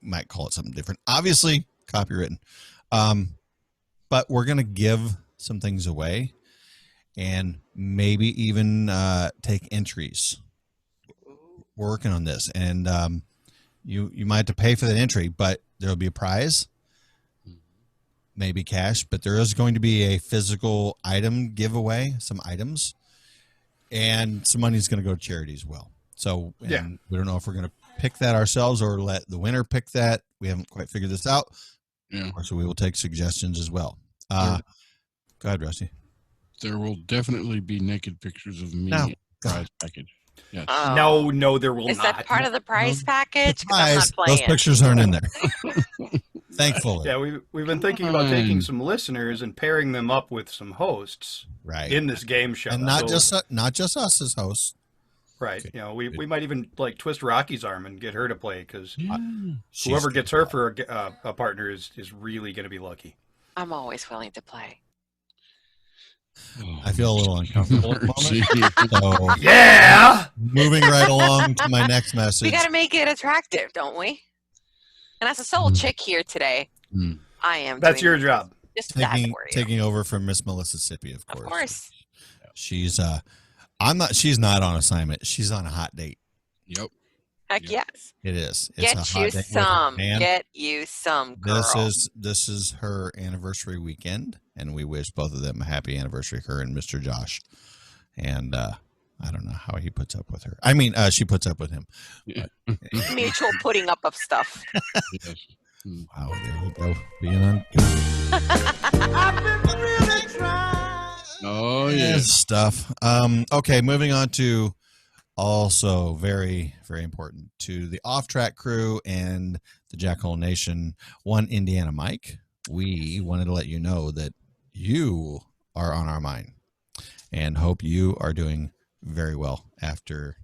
might call it something different. Obviously, copywritten, but we're gonna give some things away, and maybe even take entries. We're working on this, and you might have to pay for that entry, but there'll be a prize, maybe cash, but there is going to be a physical item giveaway, some items, and some money is going to go to charity as well. So we don't know if we're going to pick that ourselves or let the winner pick that. We haven't quite figured this out. Yeah. So we will take suggestions as well. Go ahead, Rusty. There will definitely be naked pictures of me. No. in the prize package. Yes. Oh. No, there will Is not. that part of the prize package? 'Cause I'm Prize, not those playing. pictures aren't in there. Thankfully. Yeah, we've been thinking about taking some listeners and pairing them up with some hosts Right. in this game show. And not So- just us as hosts. right. We might even like twist Rocky's arm and get her to play because Yeah. whoever gets her for a partner is really going to be lucky. I'm always willing to play. Oh, I feel a little uncomfortable at the mercy. So Yeah. moving right along to my next message. We got to make it attractive, don't we? And as a sole chick here today, Mm. I am. That's doing your job. just that taking for you. taking over from Miss Mississippi, of Of course. course. She's she's not on assignment. She's on a hot date. Yep. Heck Yeah. yes. It is. It's a Get hot you date with a some. man. Get you some, girl. This is her anniversary weekend, and we wish both of them a happy anniversary, her and Mr. Josh. And I don't know how he puts up with her. I mean, she puts up with him. Yeah. Mutual putting up of stuff. Yes. Wow, there we go. Being on Oh yeah. stuff. Okay, moving on to also very, very important to the Off Track crew and the Jackhole Nation, One Indiana Mike. We wanted to let you know that you are on our mind and hope you are doing very well after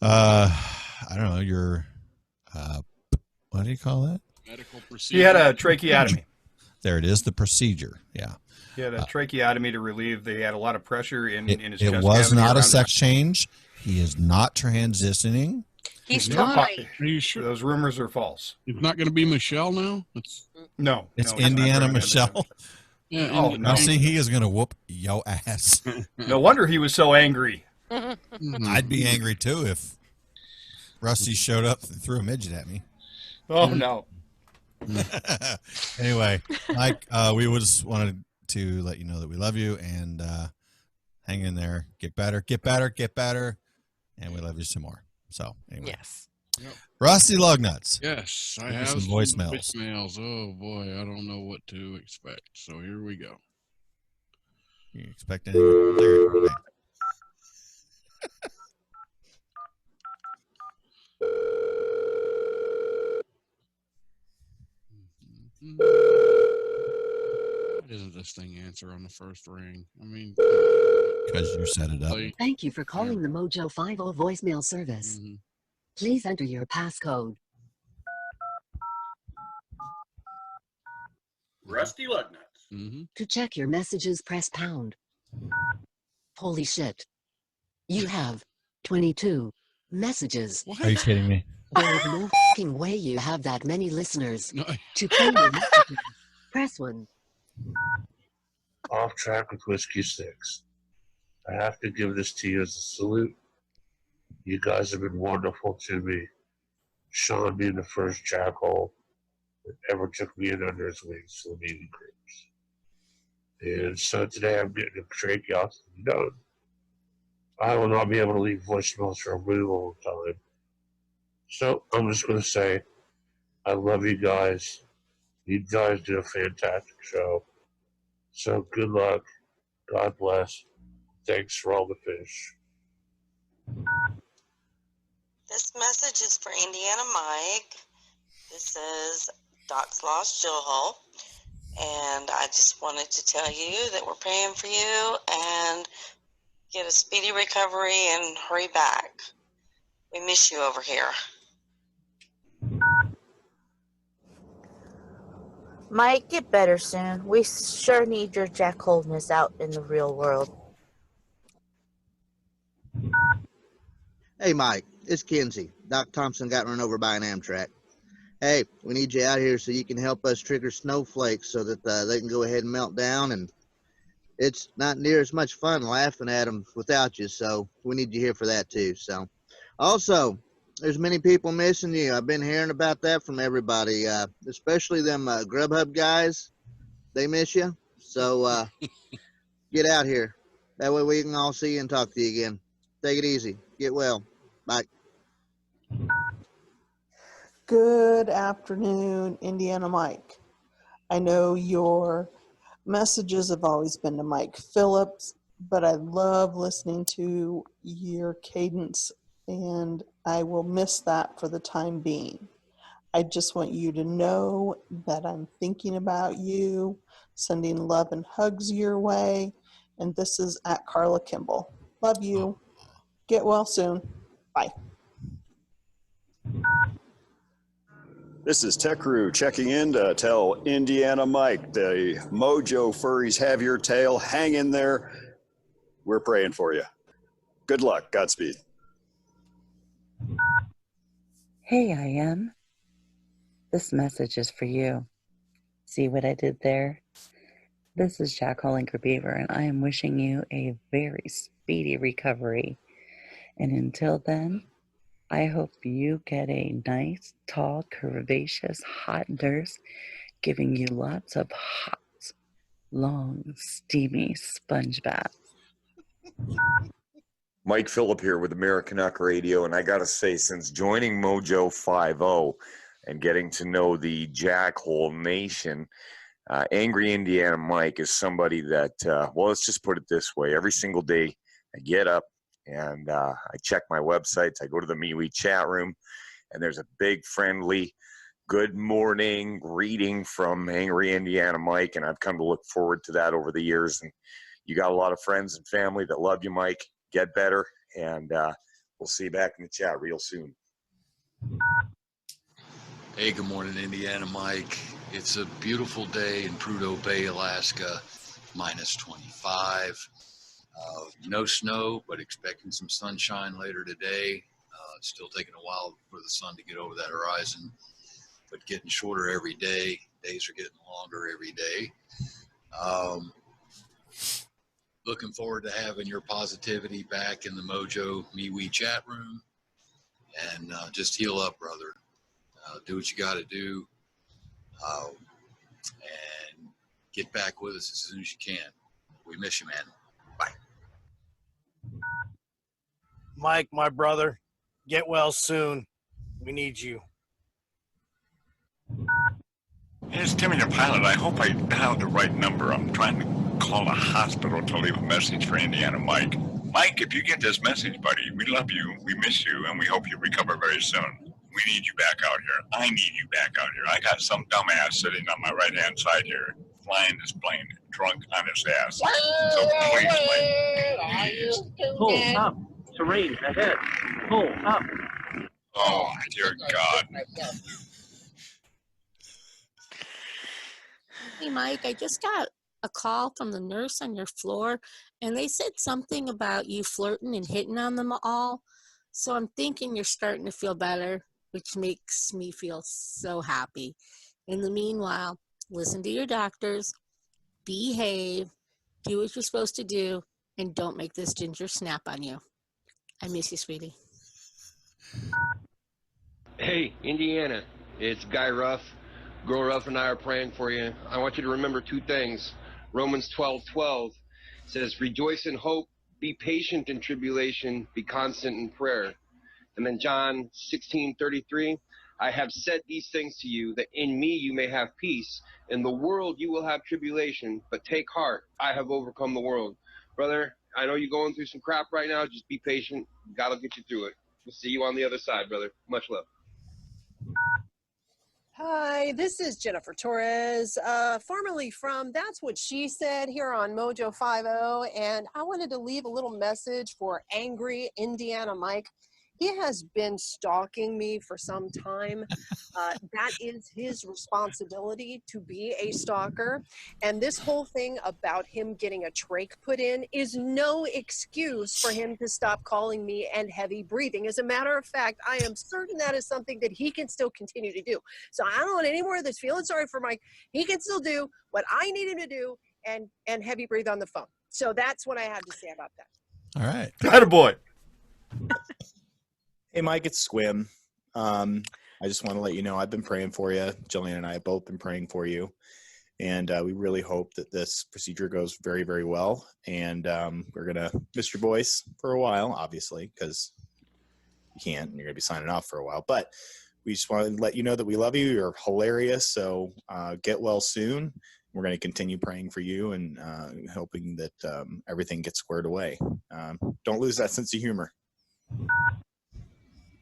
I don't know, your what do you call that? Medical He procedure. had a tracheotomy. There it is, the procedure. Yeah. He had a tracheotomy to relieve. They had a lot of pressure in his It chest. was cavity not a around sex change. He is not transitioning. He's Yeah. fine. Are you sure Those rumors are false. it's not going to be Michelle now? It's No, It's no, not Indiana Brandon. Michelle. yeah. Oh, and- no. Now see, he is going to whoop yo ass. No wonder he was so angry. Mhm. I'd be angry too if Rusty showed up and threw a midget at me. Oh no. Anyway, Mike, we would just want to to let you know that we love you and hang in there. Get better, get better, get better. And we love you some more. So, anyway. Yes. Rusty Lugnuts. Yes, I Give me have some some voicemails. voicemails. Oh boy, I don't know what to expect. So here we go. You expect anything? There. Okay. Why doesn't this thing answer on the first ring? I mean, Because you set it up. like, Thank you for calling the Mojo 50 voicemail service. mhm. Please enter your passcode. Rusty Lugnuts. Mhm. To check your messages, press pound. Holy shit. You have 22 messages. Are you kidding me? There is no fucking way you have that many listeners. No, To play your messages, press 1. Off Track with Whiskey Sticks. I have to give this to you as a salute. You guys have been wonderful to me. Sean being the first jackhole that ever took me in under his wings to the meeting groups. And so today I'm getting a trach out to be done. I will not be able to leave voicemails for a really long time. So I'm just going to say, I love you guys. You guys do a fantastic show. So good luck. God bless. Thanks for all the fish. This message is for Indiana Mike. This is Doc's Lost Jill Hole. And I just wanted to tell you that we're praying for you and get a speedy recovery and hurry back. We miss you over here. Mike, get better soon. We sure need your jackholeness out in the real world. Hey, Mike, it's Kinsey. Doc Thompson got run over by an Amtrak. Hey, we need you out here so you can help us trigger snowflakes so that they can go ahead and melt down. And it's not near as much fun laughing at them without you, so we need you here for that too. So, also, there's many people missing you. I've been hearing about that from everybody, especially them Grubhub guys. They miss you. So get out here. That way we can all see you and talk to you again. Take it easy. Get well. Bye. Good afternoon, Indiana Mike. I know your messages have always been to Mike Phillips, but I love listening to your cadence, and I will miss that for the time being. I just want you to know that I'm thinking about you, sending love and hugs your way, and this is at Carla Kimball. Love you. Get well soon. Bye. This is Tech Crew checking in to tell Indiana Mike the Mojo Furries have your tail. Hang in there. We're praying for you. Good luck. Godspeed. Hey, I am. This message is for you. See what I did there? This is Jack Hollinger Beaver, and I am wishing you a very speedy recovery. And until then, I hope you get a nice, tall, curvaceous, hot nurse giving you lots of hot, long, steamy sponge baths. Mike Phillip here with American Uck Radio, and I got to say, since joining Mojo 50 and getting to know the Jackhole Nation, Angry Indiana Mike is somebody that, well, let's just put it this way. Every single day I get up and I check my websites. I go to the MeWe chat room, and there's a big, friendly, good morning greeting from Angry Indiana Mike, and I've come to look forward to that over the years. And you got a lot of friends and family that love you, Mike. Get better, and we'll see you back in the chat real soon. Hey, good morning, Indiana Mike. It's a beautiful day in Prudhoe Bay, Alaska, minus 25. No snow, but expecting some sunshine later today. It's still taking a while for the sun to get over that horizon, but getting shorter every day. Days are getting longer every day. Looking forward to having your positivity back in the Mojo MeWe chat room. And just heal up, brother. Do what you got to do. And get back with us as soon as you can. We miss you, man. Bye. Mike, my brother, get well soon. We need you. It's Timmy the pilot. I hope I dialed the right number. I'm trying to call a hospital to leave a message for Indiana Mike. Mike, if you get this message, buddy, we love you, we miss you, and we hope you recover very soon. We need you back out here. I need you back out here. I got some dumbass sitting on my right-hand side here, flying this plane, drunk on his ass. So please, Mike, please. Pull up. Terrain ahead. Pull up. Oh, dear God. Hey, Mike, I just got a call from the nurse on your floor, and they said something about you flirting and hitting on them all. So I'm thinking you're starting to feel better, which makes me feel so happy. In the meanwhile, listen to your doctors, behave, do what you're supposed to do, and don't make this ginger snap on you. I miss you, sweetie. Hey, Indiana, it's Guy Ruff. Girl Ruff and I are praying for you. I want you to remember two things. Romans 12:12 says, rejoice in hope, be patient in tribulation, be constant in prayer. And then John 16:33, I have said these things to you, that in me you may have peace. In the world you will have tribulation, but take heart, I have overcome the world. Brother, I know you're going through some crap right now. Just be patient. God will get you through it. We'll see you on the other side, brother. Much love. Hi, this is Jennifer Torres, formerly from That's What She Said here on Mojo 50, and I wanted to leave a little message for Angry Indiana Mike. He has been stalking me for some time. That is his responsibility to be a stalker. And this whole thing about him getting a trach put in is no excuse for him to stop calling me and heavy breathing. As a matter of fact, I am certain that is something that he can still continue to do. So I don't want any more of this feeling sorry for Mike. He can still do what I need him to do and heavy breathe on the phone. So that's what I had to say about that. All right. Attaboy. Hey, Mike, it's Squim. I just want to let you know I've been praying for you. Jillian and I have both been praying for you. And we really hope that this procedure goes very, very well. And we're going to miss your voice for a while, obviously, because you can't and you're going to be signing off for a while. But we just want to let you know that we love you. You're hilarious. So get well soon. We're going to continue praying for you and hoping that everything gets squared away. Don't lose that sense of humor.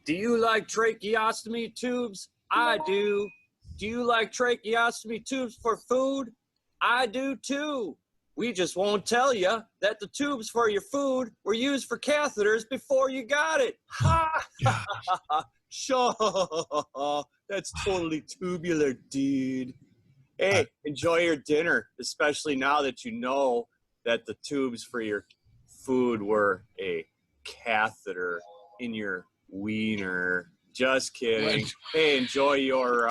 Do you like tracheostomy tubes? I do. Do you like tracheostomy tubes for food? I do too. We just won't tell you that the tubes for your food were used for catheters before you got it. Ha! Sure. That's totally tubular, dude. Hey, enjoy your dinner, especially now that you know that the tubes for your food were a catheter in your wiener. Just kidding. Hey, enjoy your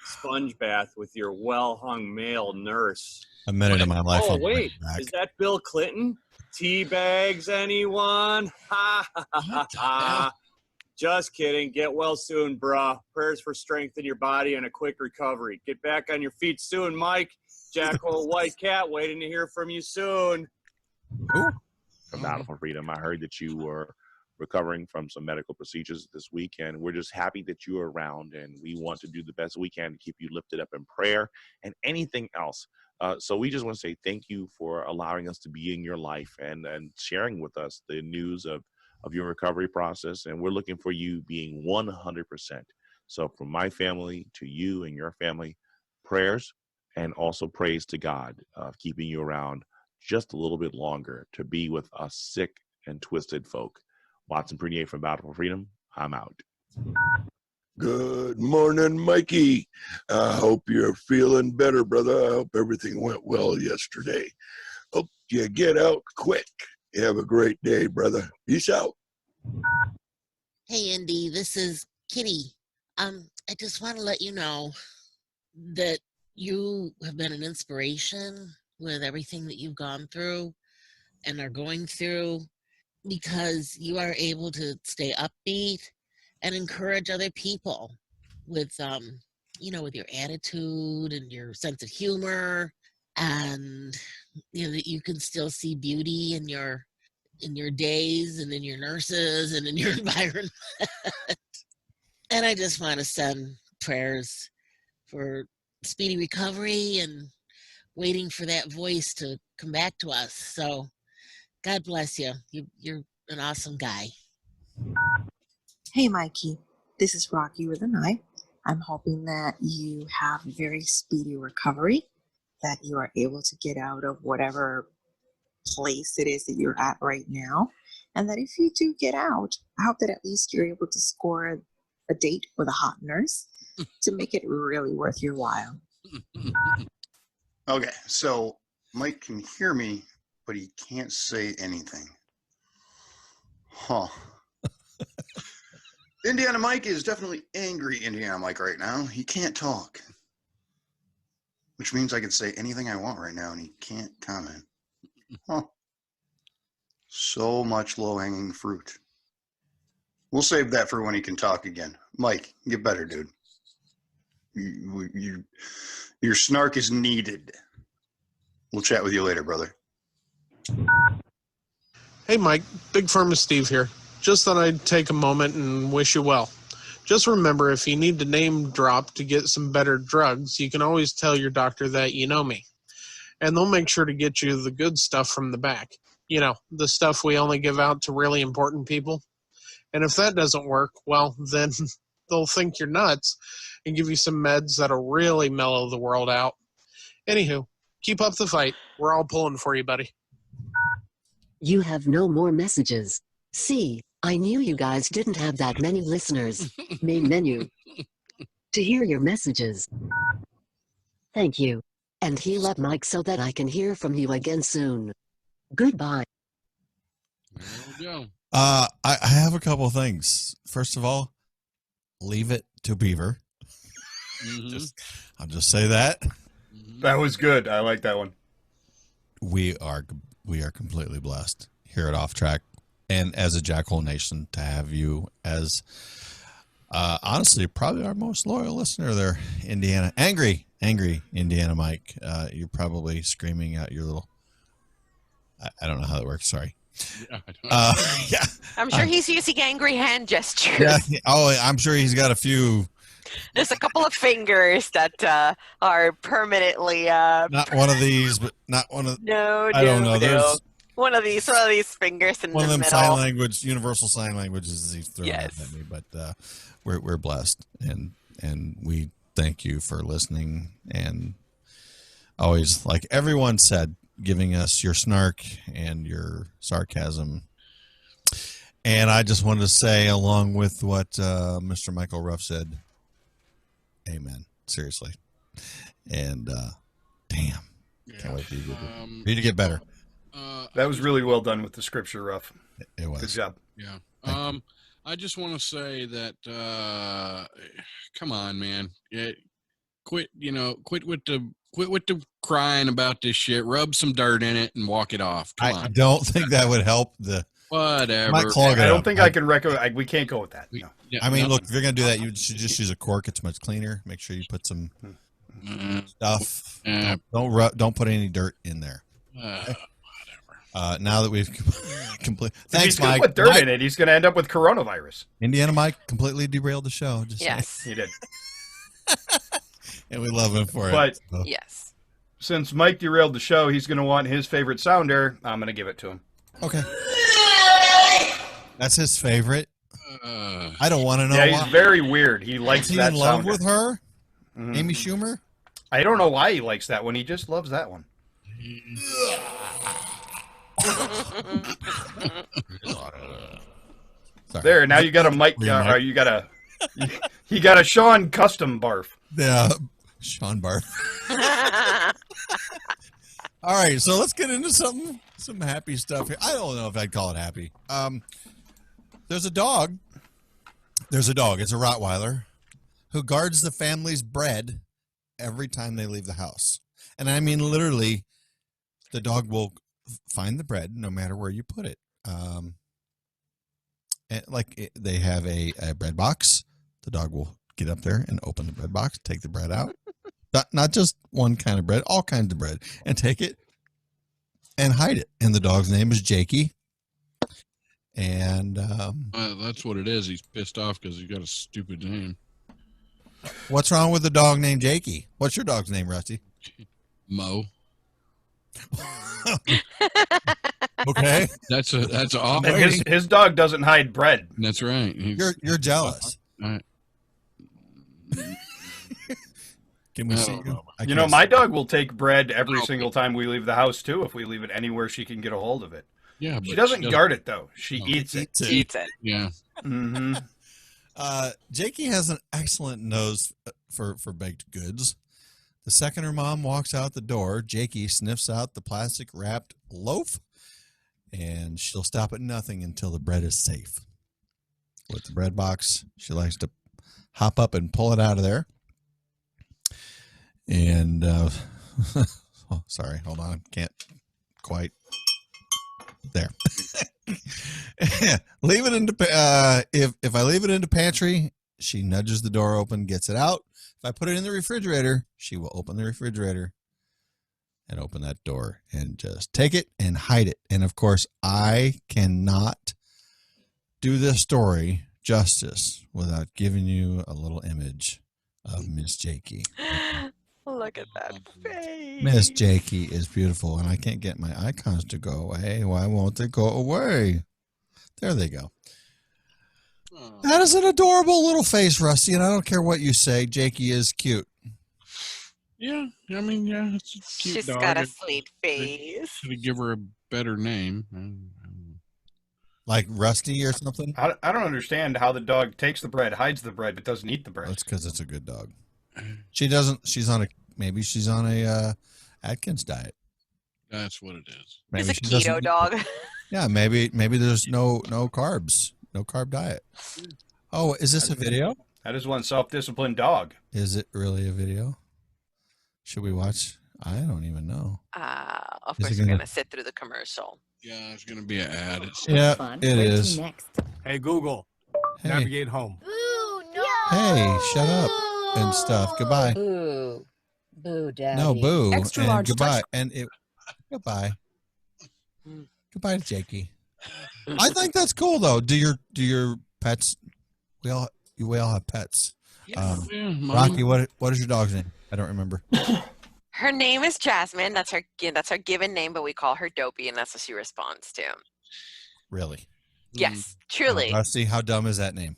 sponge bath with your well-hung male nurse. A minute of my life. Oh, on the way wait. back. Is that Bill Clinton? Tea bags, anyone? Ha, ha, ha, ha. Just kidding. Get well soon, bruh. Prayers for strength in your body and a quick recovery. Get back on your feet soon, Mike. Jackal White Cat waiting to hear from you soon. From Battle for Freedom. I heard that you were recovering from some medical procedures this week, and we're just happy that you're around, and we want to do the best we can to keep you lifted up in prayer and anything else. So we just want to say thank you for allowing us to be in your life and sharing with us the news of your recovery process, and we're looking for you being 100%. So from my family to you and your family, prayers and also praise to God of keeping you around just a little bit longer to be with us sick and twisted folk. Watson Prunier from Battle for Freedom. I'm out. Good morning, Mikey. I hope you're feeling better, brother. I hope everything went well yesterday. Hope you get out quick. You have a great day, brother. Peace out. Hey, Indy, this is Kitty. I just want to let you know that you have been an inspiration with everything that you've gone through and are going through, because you are able to stay upbeat and encourage other people with, with your attitude and your sense of humor. and that you can still see beauty in your days and in your nurses and in your environment. And I just want to send prayers for speedy recovery and waiting for that voice to come back to us. So God bless you. You're an awesome guy. Hey, Mikey. This is Rocky with an I. I'm hoping that you have a very speedy recovery, that you are able to get out of whatever place it is that you're at right now, and that if you do get out, I hope that at least you're able to score a date with a hot nurse to make it really worth your while. Okay, so Mike can hear me, but he can't say anything. Huh. Indiana Mike is definitely angry Indiana Mike right now. He can't talk. Which means I can say anything I want right now and he can't comment. Huh. So much low-hanging fruit. We'll save that for when he can talk again. Mike, get better, dude. Your snark is needed. We'll chat with you later, brother. Hey, Mike. Big Firm of Steve here. Just thought I'd take a moment and wish you well. Just remember, if you need to name drop to get some better drugs, you can always tell your doctor that you know me. And they'll make sure to get you the good stuff from the back. You know, the stuff we only give out to really important people. And if that doesn't work, well, then they'll think you're nuts and give you some meds that'll really mellow the world out. Anywho, keep up the fight. We're all pulling for you, buddy. You have no more messages. See, I knew you guys didn't have that many listeners. Main menu. To hear your messages. Thank you. And heal up Mike so that I can hear from you again soon. Goodbye. There we go. I have a couple of things. First of all, leave it to Beaver. I'll just say that. That was good. I like that one. We are completely blessed here at Off Track and as a Jackhole Nation to have you as honestly probably our most loyal listener there, Indiana. Angry Indiana Mike. You're probably screaming out your little I don't know how that works, sorry. Yeah. I'm sure he's using angry hand gestures. Yeah. Oh, I'm sure he's got a few. There's a couple of fingers that are permanently. Not one of these, but not one of. No, I don't know. no. There's One of these fingers in one the of them middle. sign language, universal sign languages he's throwing Yes. at me. But we're blessed, and we thank you for listening and always, like everyone said, giving us your snark and your sarcasm. And I just wanted to say, along with what Mr. Michael Ruff said, amen. Seriously. And damn. Can't wait for you to get better. That was really well done with the scripture, Ruff. It was. Good job. Yeah. I just want to say that come on, man. Quit with the crying about this shit. Rub some dirt in it and walk it off. Come on. I don't think that would help the whatever. Might clog it I don't up. think I can recommend. We can't go with that. No. I mean, look, if you're gonna do that, you should just use a cork. It's much cleaner. Make sure you put some stuff. Don't put any dirt in there. Now that we've complete. If Thanks, he's gonna Mike. put dirt Mike- in it, he's going to end up with coronavirus. Indiana Mike completely derailed the show. Just saying. Yes, he did. And we love him for But it. So. yes, since Mike derailed the show, he's going to want his favorite sounder. I'm going to give it to him. Okay. That's his favorite. I don't want to know. Yeah, why. he's very weird. He likes Is he that in love sounder. with her, Mhm. Amy Schumer? I don't know why he likes that one. He just loves that one. Sorry. There, now you got a Mike. You got a Sean custom barf. Yeah, Sean Barth. All right, so let's get into some happy stuff here. I don't know if I'd call it happy. There's a dog. It's a Rottweiler who guards the family's bread every time they leave the house. And I mean, literally, the dog will find the bread no matter where you put it. They have a bread box. The dog will get up there and open the bread box, take the bread out, Not just one kind of bread, all kinds of bread, and take it and hide it. And the dog's name is Jakey. And that's what it is. He's pissed off because he's got a stupid name. what's wrong with the dog named Jakey? What's your dog's name, Rusty? Mo. Okay. That's And his dog doesn't hide bread. That's right. You're jealous. Can we see you? You know, my dog will take bread every single time we leave the house too. If we leave it anywhere, she can get a hold of it. Yeah, she doesn't guard it though. She eats it. Eats it. Yeah. Mm-hmm. Jakey has an excellent nose for baked goods. The second her mom walks out the door, Jakey sniffs out the plastic wrapped loaf, and she'll stop at nothing until the bread is safe. With the bread box, she likes to hop up and pull it out of there. And oh, sorry, hold on, can't quite. There. Leave it in the if I leave it in the pantry, she nudges the door open, gets it out. If I put it in the refrigerator, she will open the refrigerator and open that door and just take it and hide it. And of course, I cannot do this story justice without giving you a little image of Miss Jakey. Look at that face. Miss Jakey is beautiful, and I can't get my icons to go away. Why won't they go away? There they go. That is an adorable little face, Rusty, and I don't care what you say. Jakey is cute. Yeah, I mean, yeah, it's a cute She's dog. got a I sweet face. should give her a better name. Like Rusty or something? I don't understand how the dog takes the bread, hides the bread, but doesn't eat the bread. That's because it's a good dog. She doesn't. Maybe she's on a Atkins diet. That's what it is. Maybe It's a she doesn't keto eat- dog. Yeah, maybe there's no carbs, no carb diet. Oh, is this a video? That is one self-disciplined dog. Is it really a video? Should we watch? I don't even know. Of Is it course, we're gonna- gonna sit through the commercial. Yeah, it's gonna be an ad. It's Yeah, it is. Hey, Google, Hey. navigate home. Hey, shut up and stuff. Goodbye. Boo. Boo, Daddy. No, boo. Extra and large goodbye. touch. And goodbye. Goodbye, Jakey. I think that's cool though. Do your pets? We all have pets. Yeah, mine- Rocky, what is your dog's name? I don't remember. Her name is Jasmine. That's her given name, but we call her Dopey, and that's what she responds to. Really? Yes, truly. Rusty, how dumb is that name?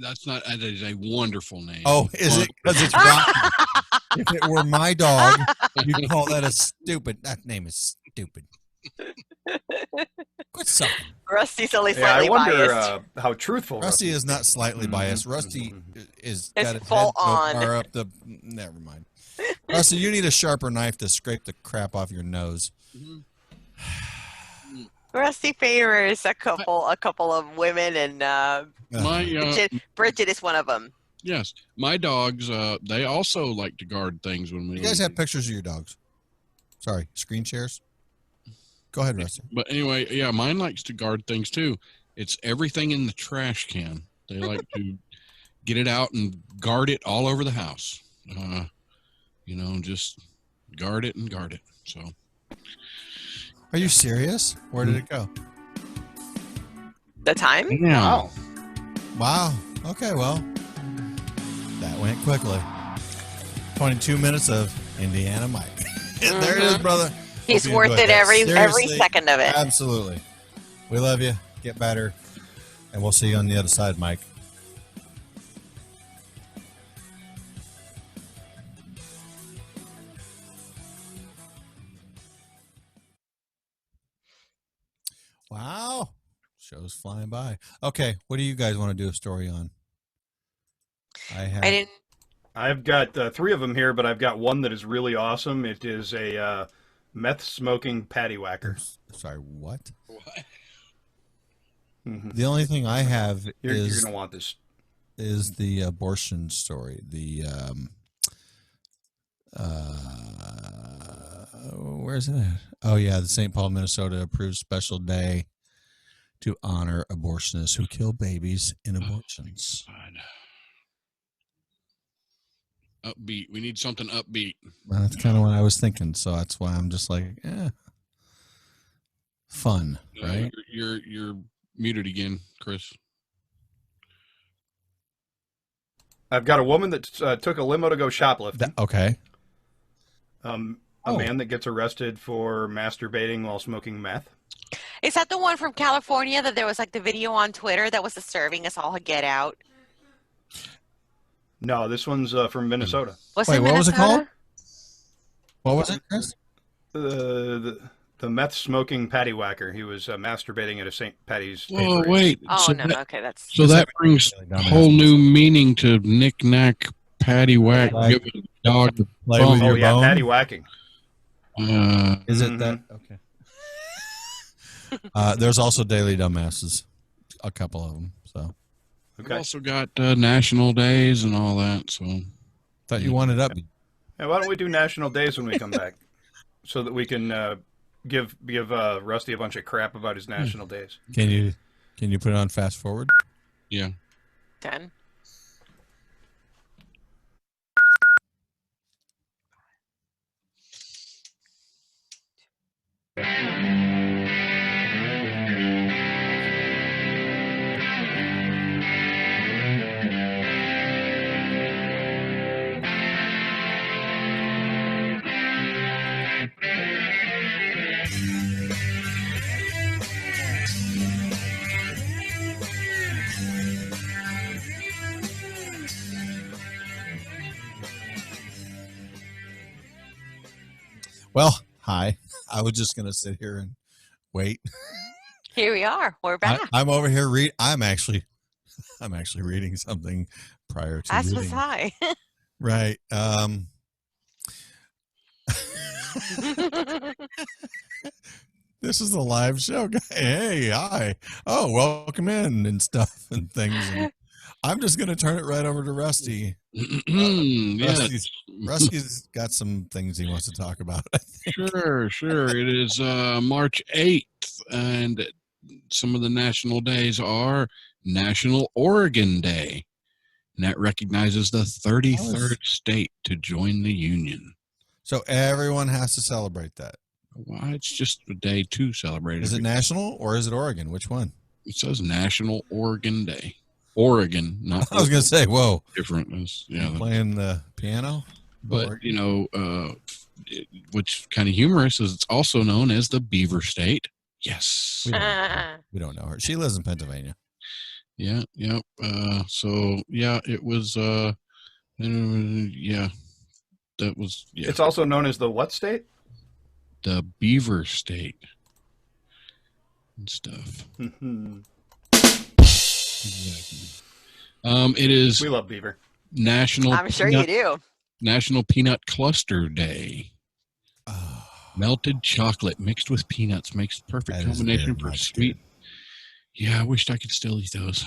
That's not. That is a wonderful name. Oh, is it? Because it's Rocky. If it were my dog, you'd call that a stupid. That name is stupid. Quit sucking. Rusty's only Yeah, I slightly wonder biased. how truthful Rusty is not slightly biased. Rusty is It's got his full head so on. far up the. Never mind. Rusty, you need a sharper knife to scrape the crap off your nose. Rusty favors a couple of women, and My Bridget is one of them. yes, my dogs. They also like to guard things when we. You guys leave. have pictures of your dogs. Sorry, screen shares. Go ahead, Rusty. But anyway, yeah, mine likes to guard things too. It's everything in the trash can. They like to get it out and guard it all over the house. Just guard it and guard it. So. Are you serious? Where did it go? The time? Yeah. Wow. Okay, well, that went quickly. 22 minutes of Indiana Mike. There it is, brother. He's Hope you worth enjoyed it that. every Seriously, second of it. Absolutely. We love you. Get better. And we'll see you on the other side, Mike. Wow. Show's flying by. Okay, what do you guys want to do a story on? I've got 3 of them here, but I've got one that is really awesome. It is a meth smoking patty whacker. Sorry, what? Mhm. The only thing I have You're is gonna want this. Is the abortion story. The where's it at? Oh yeah, the St. Paul, Minnesota approves special day to honor abortionists who kill babies in abortions. Upbeat. We need something upbeat. Well, that's kind of what I was thinking. So that's why I'm just like, fun, right? You're muted again, Chris. I've got a woman that took a limo to go shoplifting. Okay. A man that gets arrested for masturbating while smoking meth. Is that the one from California that there was like the video on Twitter that was disturbing us all to get out? No, this one's from Minnesota. Wait, what was it called? What was it, Chris? The meth smoking patty whacker. He was masturbating at a St. Patty's. Oh wait. Oh so no, that, okay, that's so that brings a whole new meaning to knick knack, patty whack, give a dog the bone. Oh yeah, patty whacking. Is it that? Okay. There's also Daily Dumbasses, a couple of them. So We've also got national days and all that. So thought you wanted up. Yeah, why don't we do national days when we come back, so that we can give Rusty a bunch of crap about his national days. Can you put it on fast forward? Yeah. 10. Well, hi. I was just going to sit here and wait. Here we are. We're back. I'm over here I'm actually reading something prior to As reading. was I. Right. This is a live show, guy. Hey, hi. Oh, welcome in and stuff and things. And I'm just going to turn it right over to Rusty. Rusty's got some things he wants to talk about. I think. Sure. It is March 8th, and some of the national days are National Oregon Day, and that recognizes the 33rd state to join the Union. So everyone has to celebrate that. Well, it's just a day to celebrate it. Is it national or is it Oregon? Which one? It says National Oregon Day. Oregon, not. I was going to say, whoa. Different. Playing the piano? But, what's kind of humorous is it's also known as the Beaver State. Yes. We don't know her. She lives in Pennsylvania. Yeah. It was, that was, yeah. It's also known as the what state? The Beaver State and stuff. It is. We love beaver. National. I'm sure you do. National Peanut Cluster Day. Melted chocolate mixed with peanuts makes the perfect combination for sweet. Yeah, I wished I could still eat those.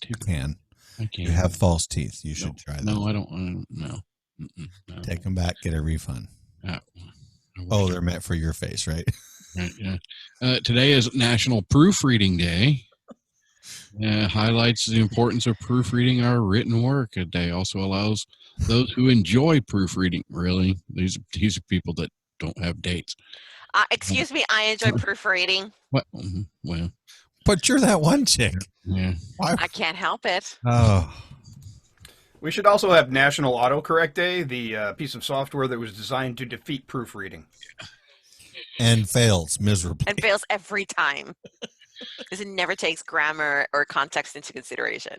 You can. I can. You have false teeth. You should try them. No, I don't. No. No. Take them back. Get a refund. They're meant for your face, right? Right. Yeah. Today is National Proofreading Day. Highlights the importance of proofreading our written work. A day also allows those who enjoy proofreading. Really, these are people that don't have dates. Excuse me, I enjoy proofreading. What? Well, but you're that one chick. Yeah. I can't help it. Oh. We should also have National Autocorrect Day, the piece of software that was designed to defeat proofreading. And fails miserably. And fails every time. Because it never takes grammar or context into consideration.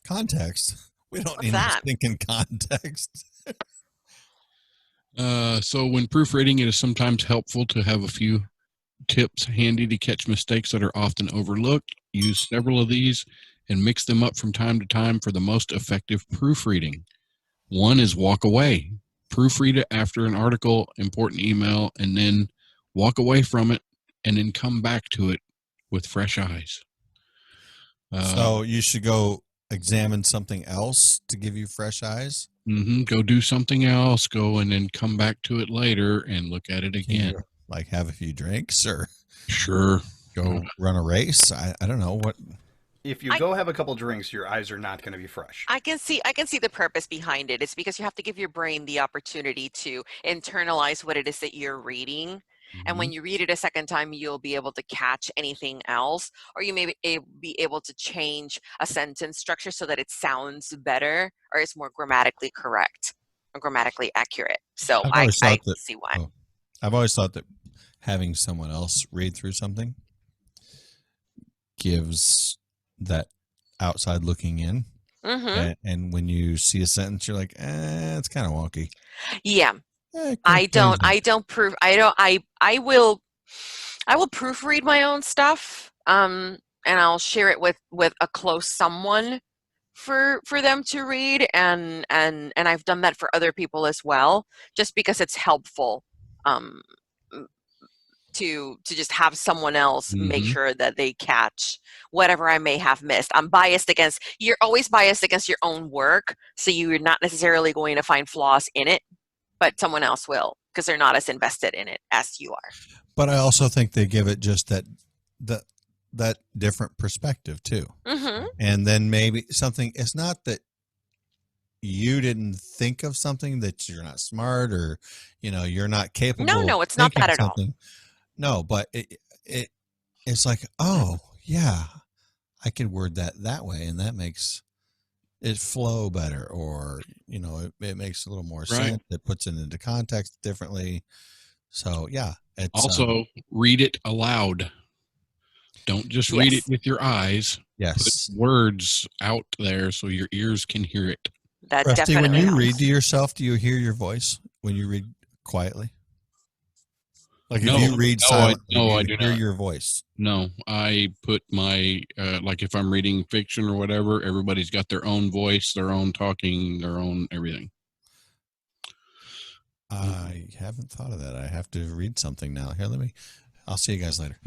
Context? We don't What's need that? to think in context. So when proofreading, it is sometimes helpful to have a few tips handy to catch mistakes that are often overlooked. Use several of these and mix them up from time to time for the most effective proofreading. One is walk away. Proofread it after an article, important email, and then walk away from it and then come back to it with fresh eyes. So you should go examine something else to give you fresh eyes? Go do something else, go and then come back to it later and look at it again. Like have a few drinks or? Sure. Go run a race? I don't know. What? if you go have a couple drinks, your eyes are not going to be fresh. I can see the purpose behind it. It's because you have to give your brain the opportunity to internalize what it is that you're reading. And when you read it a second time, you'll be able to catch anything else, or you may be able to change a sentence structure so that it sounds better or is more grammatically correct or grammatically accurate. So I see why. I've always thought that having someone else read through something gives that outside looking in. And when you see a sentence, you're like, it's kind of wonky. Yeah. I will proofread my own stuff, and I'll share it with a close someone for them to read, and I've done that for other people as well, just because it's helpful to just have someone else make sure that they catch whatever I may have missed. You're always biased against your own work, so you're not necessarily going to find flaws in it, but someone else will, because they're not as invested in it as you are. But I also think they give it just that different perspective too. And then maybe something, it's not that you didn't think of something, that you're not smart or, you're not capable. No, it's not that at all. No, but it's like, oh yeah, I could word that way. And that makes it flow better, or, it makes a little more sense. It puts it into context differently. So yeah. It's also read it aloud. Don't just read it with your eyes. Yes. Put words out there so your ears can hear it. That Rusty, definitely when you helps. read to yourself, do you hear your voice when you read quietly? Like No, if you read silently, I do you do hear not. your voice? No, I put my, like if I'm reading fiction or whatever, everybody's got their own voice, their own talking, their own everything. I haven't thought of that. I have to read something now. Here, I'll see you guys later.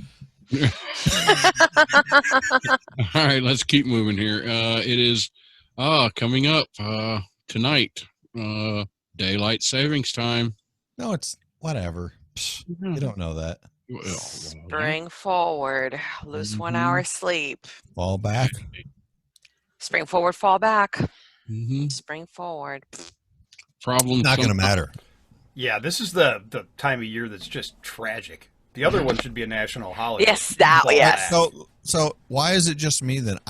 All right, let's keep moving here. It is coming up tonight, daylight savings time. No, it's whatever. You don't know that. Spring forward, lose 1 hour sleep. Fall back. Spring forward, fall back. Spring forward. Problems not going to matter. Yeah, this is the time of year that's just tragic. The other one should be a national holiday. Yes, yes. So why is it just me that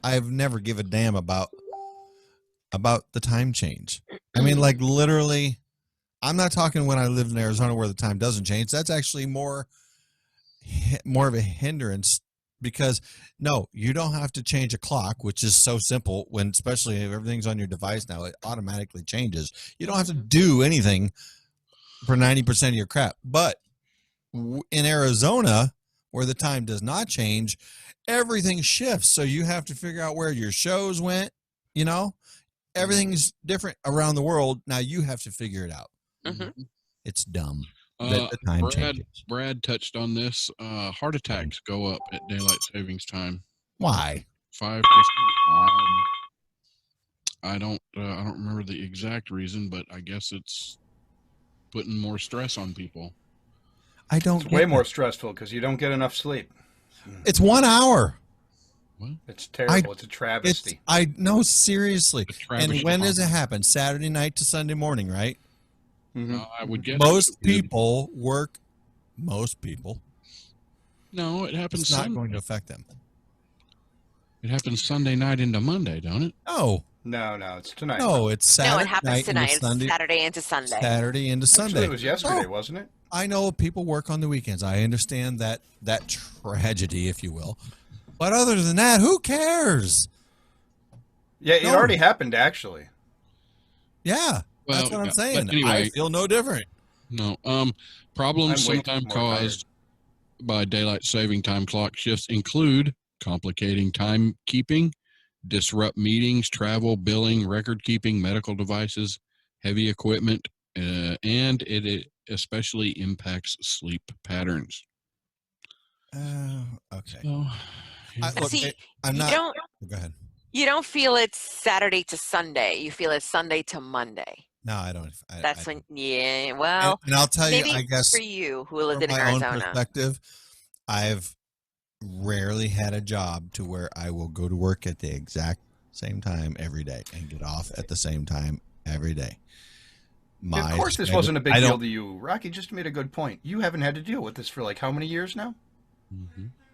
I've never give a damn about the time change? I mean, like literally, I'm not talking when I lived in Arizona where the time doesn't change. That's actually more of a hindrance, because no, you don't have to change a clock, which is so simple when, especially if everything's on your device now, it automatically changes. You don't have to do anything for 90% of your crap. But in Arizona, where the time does not change, everything shifts. So you have to figure out where your shows went, everything's different around the world. Now you have to figure it out. It's dumb that the time changes. Brad touched on this. Heart attacks go up at daylight savings time. Why? 5%. I don't remember the exact reason, but I guess it's putting more stress on people. I don't. It's way more stressful because you don't get enough sleep. It's 1 hour. It's terrible. It's a travesty. I know, seriously. travesty. And when does it happen? Saturday night to Sunday morning, right? I would guess Most people work. Most people. No, it happens. It's not Sunday. going to affect them. It happens Sunday night into Monday, don't it? No. No, it's tonight. No, it's Saturday. No, it happens night tonight. into Sunday. It's Saturday into Sunday. Saturday into Sunday. Actually, it was yesterday, Oh, wasn't it? I know people work on the weekends. I understand that tragedy, if you will. But other than that, who cares? Yeah, it already happened, actually. Yeah, Well, that's what I'm yeah, saying. but anyway, I feel no different. No. Problems I'm way sometimes more caused by daylight saving time clock shifts include complicating timekeeping, disrupt meetings, travel, billing, record keeping, medical devices, heavy equipment, and it especially impacts sleep patterns. Okay. So, Look, See, I'm you not. don't- Go ahead. You don't feel it's Saturday to Sunday. You feel it's Sunday to Monday. No, I don't. That's when, yeah, well, and I'll tell you, maybe I guess for you who lived from in my own Arizona. perspective, I've rarely had a job to where I will go to work at the exact same time every day and get off at the same time every day. Of course, this wasn't a big deal to you. Rocky just made a good point. You haven't had to deal with this for like how many years now?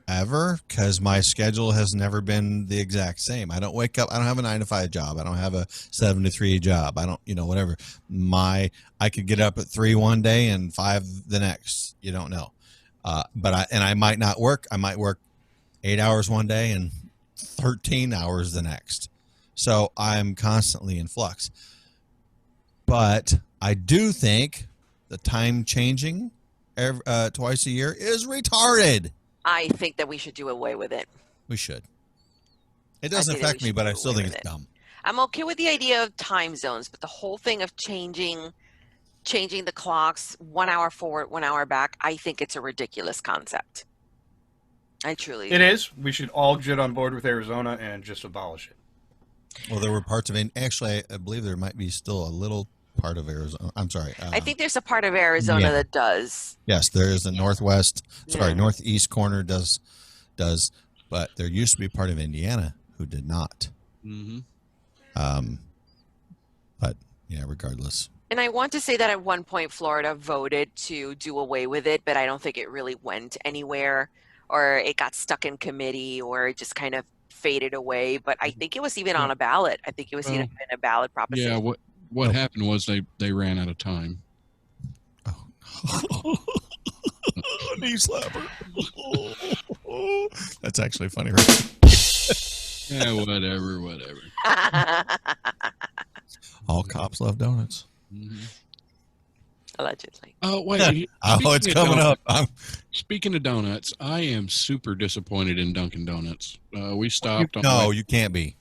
Ever, because my schedule has never been the exact same. I don't wake up. I don't have a 9-to-5 job. I don't have a 7-to-3 job. I don't, whatever. I could get up at 3 one day and 5 the next. You don't know. But I might not work. I might work 8 hours one day and 13 hours the next. So I'm constantly in flux. But I do think the time changing twice a year is retarded. I think that we should do away with it. We should. It doesn't affect me, but I still think it's dumb. I'm okay with the idea of time zones, but the whole thing of changing the clocks 1 hour forward, 1 hour back, I think it's a ridiculous concept. I truly It is. We should all get on board with Arizona and just abolish it. Well, there were parts of it. Actually, I believe there might be still a little part of Arizona. I'm sorry. I think there's a part of Arizona that does. Yes, there is a northeast corner does, but there used to be part of Indiana who did not. But yeah, regardless. And I want to say that at one point Florida voted to do away with it, but I don't think it really went anywhere, or it got stuck in committee, or it just kind of faded away. But I think it was even on a ballot. I think it was even a ballot proposition. Yeah, what happened was they ran out of time. Knee slapper. That's actually funny, right? Yeah, whatever. All cops love donuts. Allegedly. Oh, wait. It's coming up. Speaking of donuts, I am super disappointed in Dunkin' Donuts. We stopped. You can't be.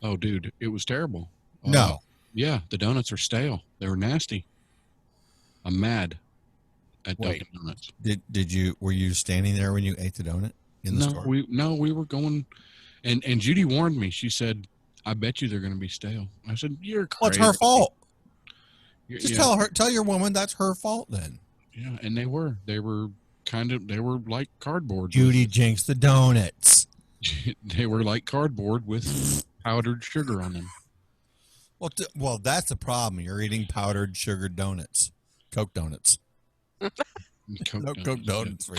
Oh, dude, it was terrible. No. Yeah, the donuts are stale. They were nasty. I'm mad at Dunkin' Donuts. Were you standing there when you ate the donut in the store? We were going, and Judy warned me. She said, "I bet you they're going to be stale." I said, "You're crazy." Well, it's her fault. Just tell your woman that's her fault then. Yeah, and they were like cardboard. Judy jinxed the donuts. They were like cardboard with powdered sugar on them. Well, that's the problem. You're eating powdered sugar donuts, Coke donuts. Coke donuts.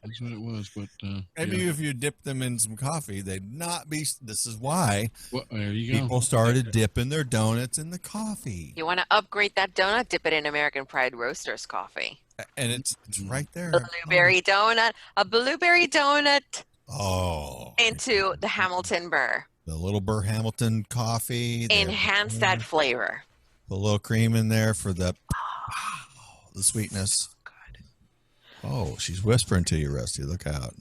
That's what it was. But maybe if you dip them in some coffee, they'd not be. This is why there you go. People started dipping their donuts in the coffee. You want to upgrade that donut? Dip it in American Pride Roasters coffee. And it's right there. Blueberry donut. A blueberry donut. Oh. Into the Hamilton Burr. The little Burr Hamilton coffee. Enhance that flavor. Put a little cream in there for the sweetness. Oh, she's whispering to you, Rusty. Look out.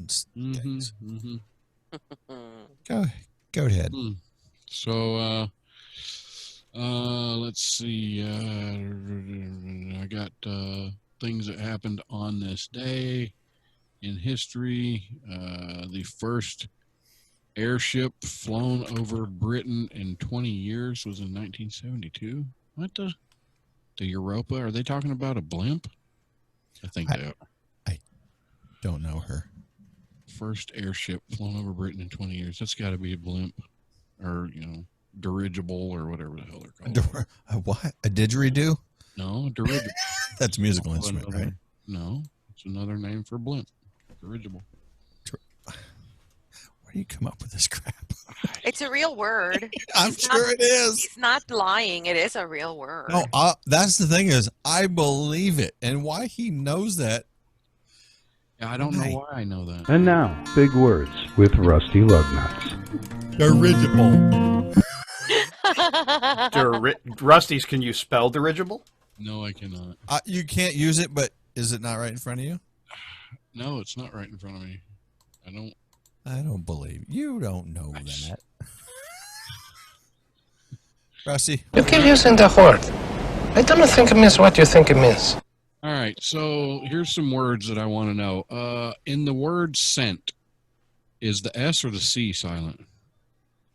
Go ahead. So, let's see. I got things that happened on this day in history. The first airship flown over Britain in 20 years was in 1972. What the Europa? Are they talking about a blimp? I think they are. Don't know her. First airship flown over Britain in 20 years. That's got to be a blimp, or dirigible, or whatever the hell they're called. What? A didgeridoo? No, dirigible. That's a musical instrument, right? No, it's another name for blimp. Dirigible. Where do you come up with this crap? It's a real word. I'm sure it is. He's not lying. It is a real word. No, that's the thing is, I believe it, and why he knows that. I don't know why I know that. And now, big words with Rusty Lugnuts. Dirigible. Rusty's, can you spell dirigible? No, I cannot. You can't use it, but is it not right in front of you? No, it's not right in front of me. I don't believe you. Don't know that. Rusty, You keep using the word. I don't think it means what you think it means. All right, so here's some words that I want to know. In the word scent, is the S or the C silent?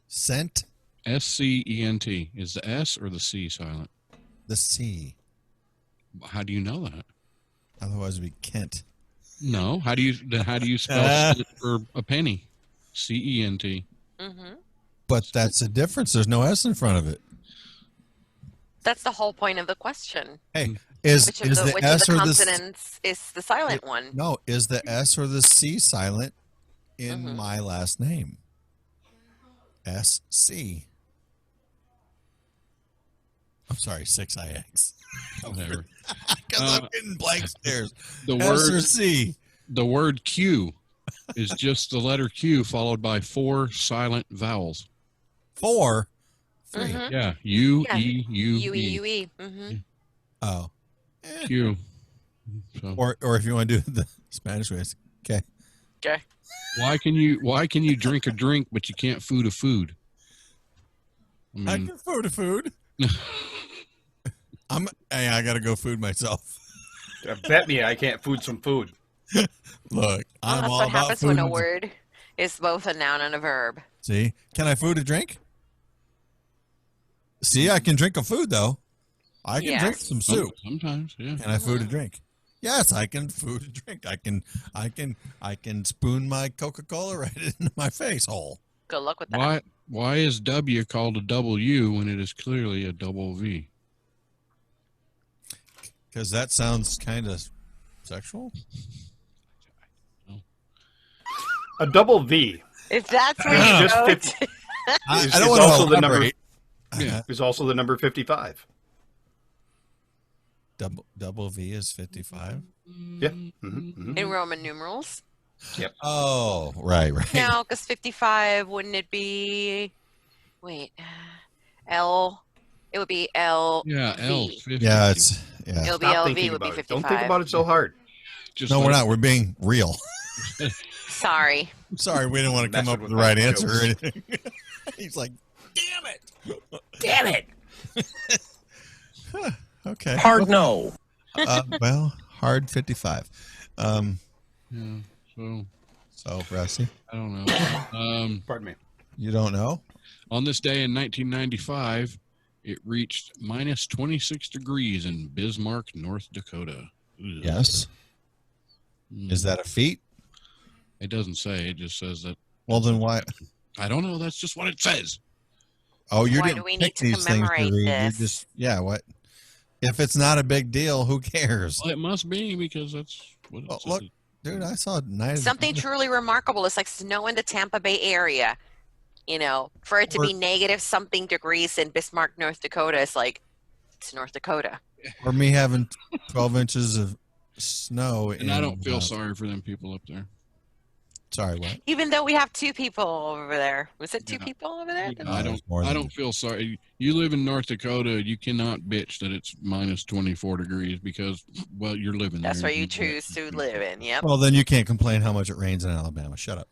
Scent? S-C-E-N-T. Is the S or the C silent? The C. How do you know that? Otherwise it'd be Kent. No. How do you spell cent for a penny? CENT. Mm-hmm. But that's the difference. There's no S in front of it. That's the whole point of the question. Hey, is Which the of S the or the consonants is the silent one? no? Is the S or the C silent in my last name? SC. I'm sorry, 6IX. Whatever. Because I'm getting blank stares. The S or word C. The word Q is just the letter Q followed by 4 silent vowels. 4. 3. Mhm. Yeah. U Yeah. E U U-E-U-E. Mm-hmm. Oh. Q. So Or if you want to do the Spanish way, okay. Okay. why can you drink a drink but you can't food a food? I I mean, can food a food. I gotta go food myself. Bet me I can't food some food. Look, I'm That's all what about happens food. when a word is both a noun and a verb. See, can I food a drink? See, I can drink a food though. I can drink some soup. Sometimes, yeah. Can I food a drink? Yes, I can food a drink. I can spoon my Coca-Cola right into my face hole. Good luck with that. Why is W called a double U when it is clearly a double V? Because that sounds kind of sexual. A double V. If that's where It's you just go 50 to- I don't want to also the number. elaborate. Yeah, is also the number 55. Double V is 55. Yeah. Mm-hmm. in Roman numerals. Yep. Oh, right. No, because 55, wouldn't it be? Wait, L. It would be L. Yeah, L. 50. Yeah, It'll be Stop LV thinking would be about it. 55. Don't think about it so hard. Just No, like- we're not. We're being real. Sorry. Sorry, we didn't want to come Messing up with with the right my answer or jokes. anything. He's like, Damn it! okay. Hard no. Well, hard 55. Yeah. So, Rusty, I don't know. Pardon me. you don't know? On this day in 1995, it reached minus 26 degrees in Bismarck, North Dakota. Ugh. Yes. Is that a feat? It doesn't say. It just says that. Well, then why? I don't know. That's just what it says. Oh, you Why didn't do we pick need to these things to commemorate read. this? You just, what? If it's not a big deal, who cares? Well, it must be because that's what it Oh, says. look, dude, I saw Night of the Something truly remarkable. It's like snow in the Tampa Bay area. You know, for it to be negative something degrees in Bismarck, North Dakota, it's like, it's North Dakota. Or me having 12 inches of snow. And I don't feel sorry for them people up there. Sorry, what? Even though we have 2 people over there. Was it 2 people over there? I don't feel sorry. You live in North Dakota. You cannot bitch that it's minus 24 degrees because, well, you're living That's there. where you choose to live in. Yep. Well, then you can't complain how much it rains in Alabama. Shut up.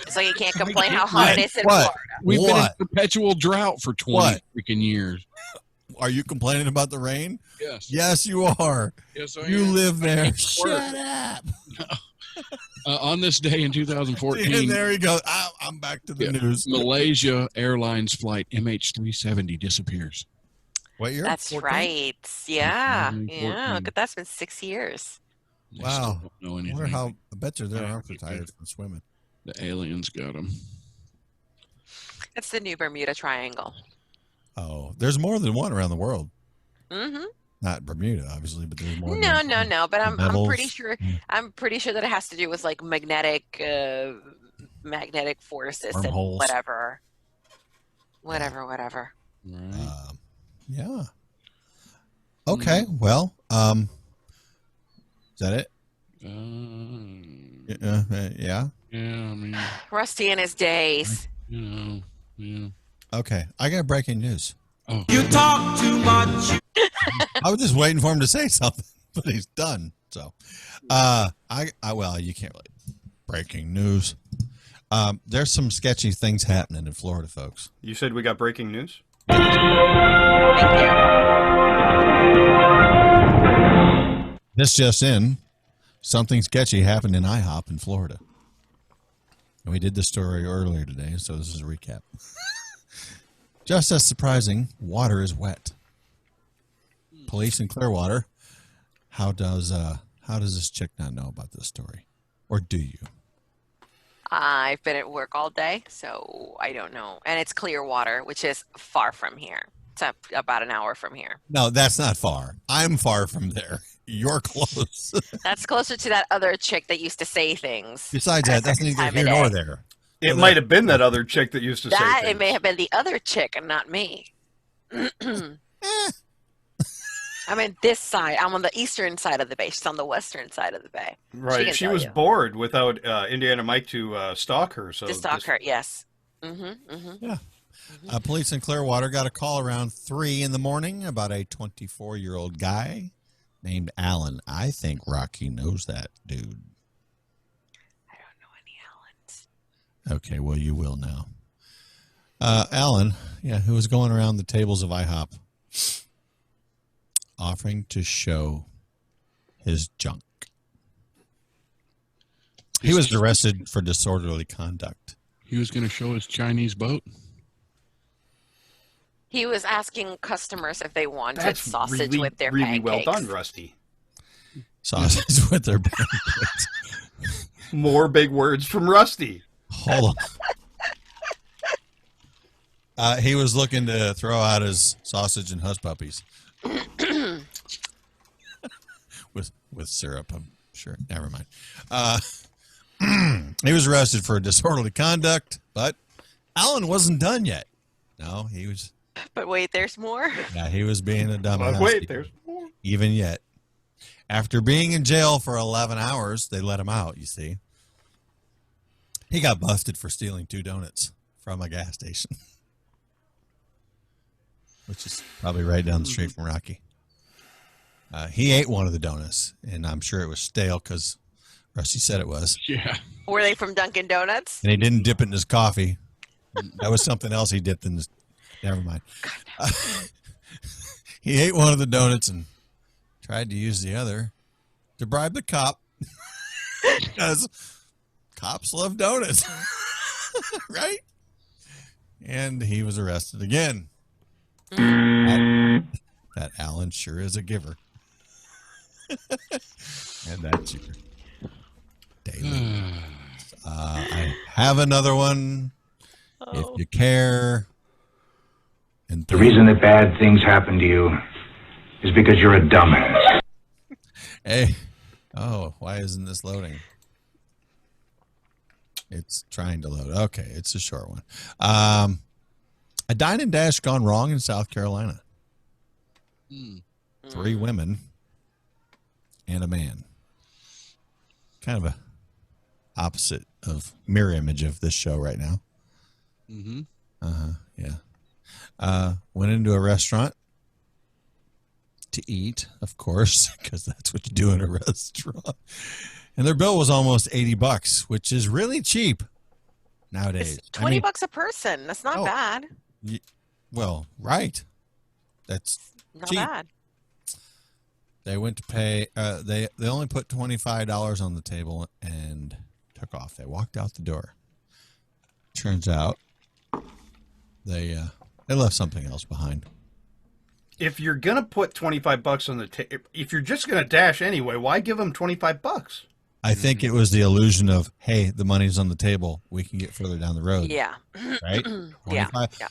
So you can't complain how hot it is in What? Florida. We've been in What? perpetual drought for 20 What? freaking years. Are you complaining about the rain? Yes. Yes, you are. Yes, I You am. live there. Work. Shut up. On this day in And 2014, there you go. I'm back to the news. Malaysia Airlines flight MH370 disappears. What year? That's 14? right. Yeah. 14. Yeah. Look at that. It's been 6 years. They Wow. still don't know I anything. wonder how. I bet their arms are tired from swimming. The aliens got them. It's the new Bermuda Triangle. Oh, there's more than one around the world. Mm-hmm. Not Bermuda, obviously, but there's more. No, than no, no. But I'm pretty Devils. sure. I'm pretty sure that it has to do with like magnetic forces and Wormholes. whatever. Whatever. Right. Yeah. Okay. Well, is that it? Yeah. Yeah, I mean, Rusty and his days. yeah. Okay. I got breaking news. Oh. You talk too much. I was just waiting for him to say something, but he's done. So, well, you can't really. Breaking news. There's some sketchy things happening in Florida, folks. You said we got breaking news? This just in. Something sketchy happened in IHOP in Florida. And we did this story earlier today, so this is a recap. Just as surprising, water is wet. Police in Clearwater. How does how does this chick not know about this story? Or do you? I've been at work all day, so I don't know. And it's Clearwater, which is far from here. It's about an hour from here. No, that's not far. I'm far from there. You're close. That's closer to that other chick that used to say things. Besides that, that's neither time here of nor day. there. It might have been that other chick that used to say That things. it may have been the other chick and not me. I'm in this side. I'm on the eastern side of the bay. She's on the western side of the bay. Right. She tell was you. bored without Indiana Mike to stalk her. So To stalk this- her, yes. Mm-hmm. Yeah. Police in Clearwater got a call around 3 in the morning about a 24-year-old guy named Alan. I think Rocky knows that dude. I don't know any Allens. Okay, well, you will now. Alan, who was going around the tables of IHOP offering to show his junk. He was arrested for disorderly conduct. He was going to show his Chinese boat. He was asking customers if they wanted That's sausage really, with their really pancakes. well done, Rusty. Sausage with their pancakes. More big words from Rusty. Hold on. He was looking to throw out his sausage and hush puppies with syrup. I'm sure. Never mind. He was arrested for disorderly conduct, but Alan wasn't done yet. No, he was. But wait, there's more. Yeah, he was being a dumbass. But wait, there's more. Even yet. After being in jail for 11 hours, they let him out, you see. He got busted for stealing 2 donuts from a gas station, which is probably right down the street from Rocky. He ate one of the donuts, and I'm sure it was stale because Rusty said it was. Yeah. Were they from Dunkin' Donuts? And he didn't dip it in his coffee. That was something else he dipped in his. Never mind. He ate one of the donuts and tried to use the other to bribe the cop because cops love donuts, right? And he was arrested again. That Alan sure is a giver. And that's your daily. I have another one. If you care. And The reason that bad things happen to you is because you're a dumbass. Hey. Oh, why isn't this loading? It's trying to load. Okay, it's a short one. A dine and dash gone wrong in South Carolina. 3 women and a man. Kind of a opposite of mirror image of this show right now. Mm-hmm. Yeah. Went into a restaurant to eat, of course, because that's what you do in a restaurant. And their bill was almost $80, which is really cheap nowadays. It's $20 a person. That's not bad. Well, right. That's Not cheap. bad. They went to pay. They only put $25 on the table and took off. They walked out the door. Turns out they left something else behind. If you're gonna put $25 on the table, if you're just gonna dash anyway, why give them $25? I think it was the illusion of, hey, the money's on the table. We can get further down the road. Yeah. Right? Yeah. 25. Yeah.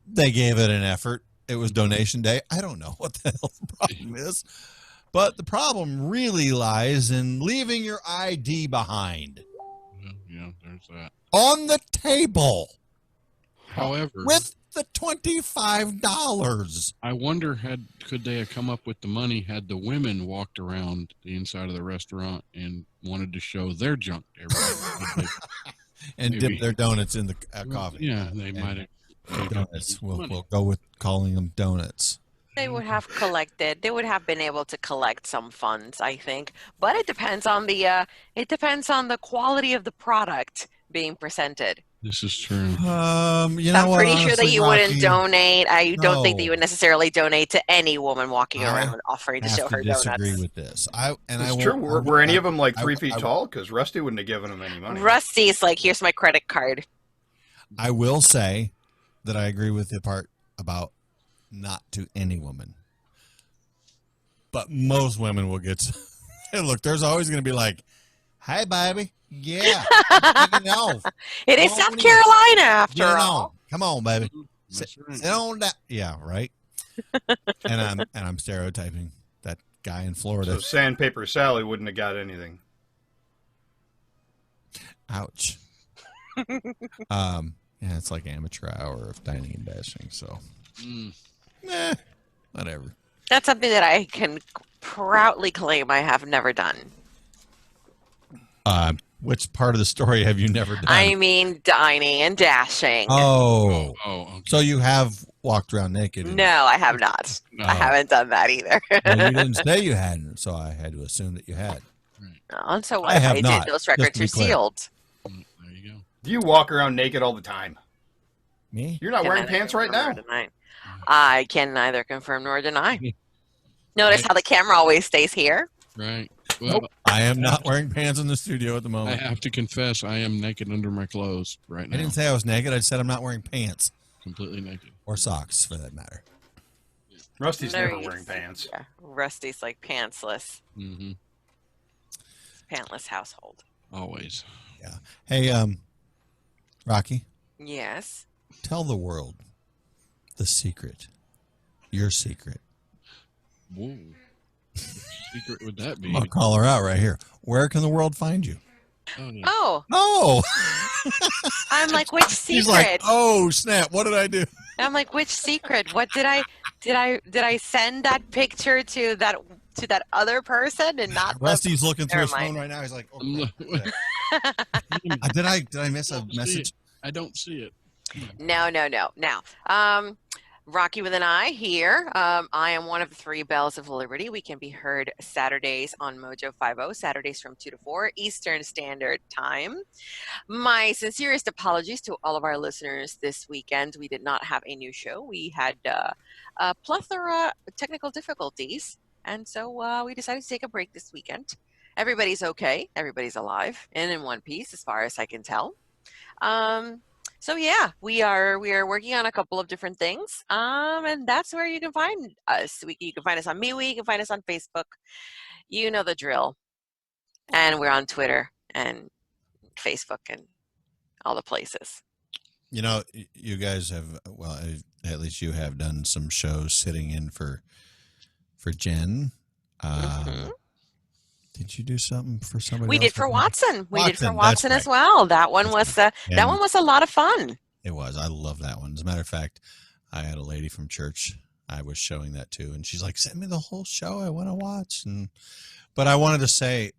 They gave it an effort. It was donation day. I don't know what the hell the problem is. But the problem really lies in leaving your ID behind. Yeah, there's that. On the table. However, With the $25. I wonder could they have come up with the money had the women walked around the inside of the restaurant and wanted to show their junk to everybody. And Maybe. dip their donuts in the coffee. Yeah, they might have. Donuts. We'll go with calling them donuts. They would have collected. They would have been able to collect some funds, I think. But it depends on the quality of the product being presented. This is true. You know I'm what, pretty sure that honestly, you Rocky, wouldn't donate. I don't think that no. you would necessarily donate to any woman walking I around offering to have show to her disagree donuts. with this. It's true. Were any of them like 3 feet tall? Because Rusty wouldn't have given them any money. Rusty's like, here's my credit card. I will say that I agree with the part about not to any woman. But most women will get Hey, look, there's always going to be like, "Hi, baby. Yeah, no, It is South Carolina after all. Come on, baby. Sit on that. Yeah, right. and I'm stereotyping that guy in Florida. So Sandpaper Sally wouldn't have got anything. Ouch. Yeah, it's like amateur hour of dining and dashing. So, whatever. That's something that I can proudly claim I have never done. Which part of the story have you never done? I mean, dining and dashing. Oh, so you have walked around naked? No, I have not. No. I haven't done that either. Well, you didn't say you hadn't, so I had to assume that you had. And so I what have I not, did, those just records to be are clear. sealed. Do you walk around naked all the time? Me? You're not Can wearing neither pants right confirm now. nor deny. I can neither confirm nor deny. Notice how the camera always stays here. Right. Well, I am not wearing pants in the studio at the I moment. have to confess, I am naked under my clothes right now. I didn't say I was naked. I said I'm not wearing pants. Completely naked. Or socks, for that matter. Rusty's There never you wearing pants. Yeah, Rusty's like pantsless. Mm-hmm. Pantless household. Always. Yeah. Hey, Rocky, Yes. tell the world the secret. Your secret. Whoa. What secret would that be? I'll call her out right here. Where can the world find you? Oh. Oh. I'm like, which secret? He's like, oh snap! What did I do? I'm like, which secret? What did I send that picture to that other person and not? Rusty's looking through Never his phone mind. right now. He's like, oh, did I miss a message? I don't see it. No. Now, Rocky with an I here. I am one of the 3 Bells of Liberty. We can be heard Saturdays on Mojo 50, Saturdays from 2 to 4 Eastern Standard Time. My sincerest apologies to all of our listeners this weekend. We did not have a new show. We had a plethora of technical difficulties, and so we decided to take a break this weekend. Everybody's okay. Everybody's alive and in one piece, as far as I can tell. So yeah, we are working on a couple of different things, and that's where you can find us. You can find us on MeWe, you can find us on Facebook. You know the drill. And we're on Twitter and Facebook and all the places. You know, you guys have, well, at least you have done some shows sitting in for Jen. Did you do something for somebody? We else did for Watson. We did for Watson, Watson that's as well. That one was that one was a lot of fun. It was. I love that one. As a matter of fact, I had a lady from church I was showing that to, and she's like, "Send me the whole show. I want to watch." But I wanted to say,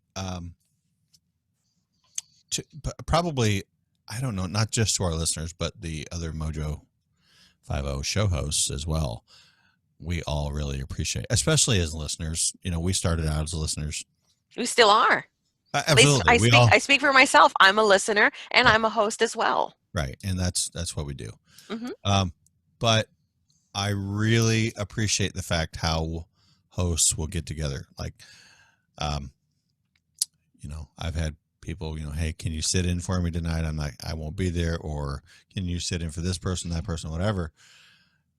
probably, I don't know, not just to our listeners, but the other Mojo 50 show hosts as well. We all really appreciate, especially as listeners. You know, we started out as listeners. We still are. Absolutely. At least I speak for myself. I'm a listener and I'm a host as well. Right. And that's what we do. Mm-hmm. But I really appreciate the fact how hosts will get together. Like, you know, I've had people, you know, hey, can you sit in for me tonight? I'm like, I won't be there. Or can you sit in for this person, that person, whatever.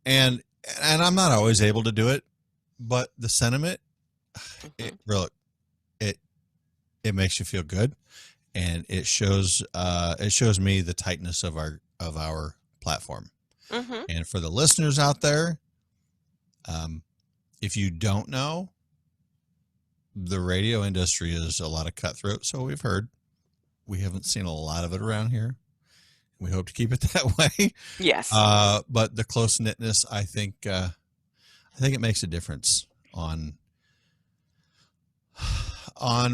And I'm not always able to do it, but the sentiment, it makes you feel good, and it shows me the tightness of our platform. Mm-hmm. And for the listeners out there, if you don't know, the radio industry is a lot of cutthroat. So we've heard. We haven't seen a lot of it around here. We hope to keep it that way. Yes. But the close knitness, I think it makes a difference on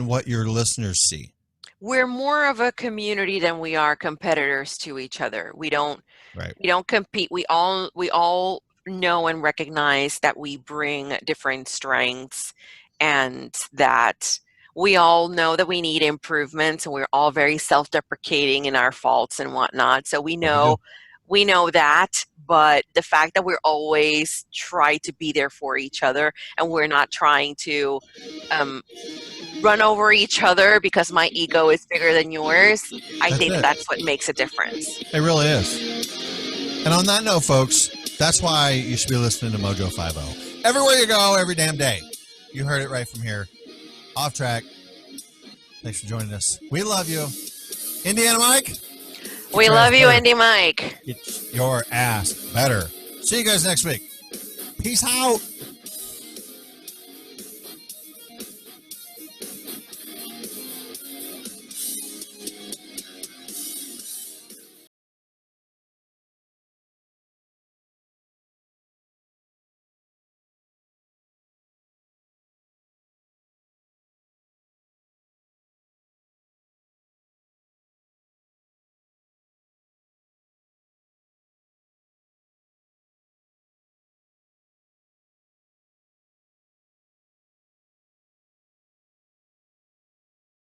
what your listeners see. We're more of a community than we are competitors to each other. We don't compete. We all know and recognize that we bring different strengths, and that we all know that we need improvements, and we're all very self-deprecating in our faults and whatnot. So we know that, but the fact that we're always try to be there for each other, and we're not trying to run over each other because my ego is bigger than yours, I think that's what makes a difference. It really is. And on that note, folks, that's why you should be listening to Mojo 50. Everywhere you go, every damn day. You heard it right from here. Off track. Thanks for joining us. We love you. Indiana Mike. We love you, Indy Mike. Get your ass better. See you guys next week. Peace out.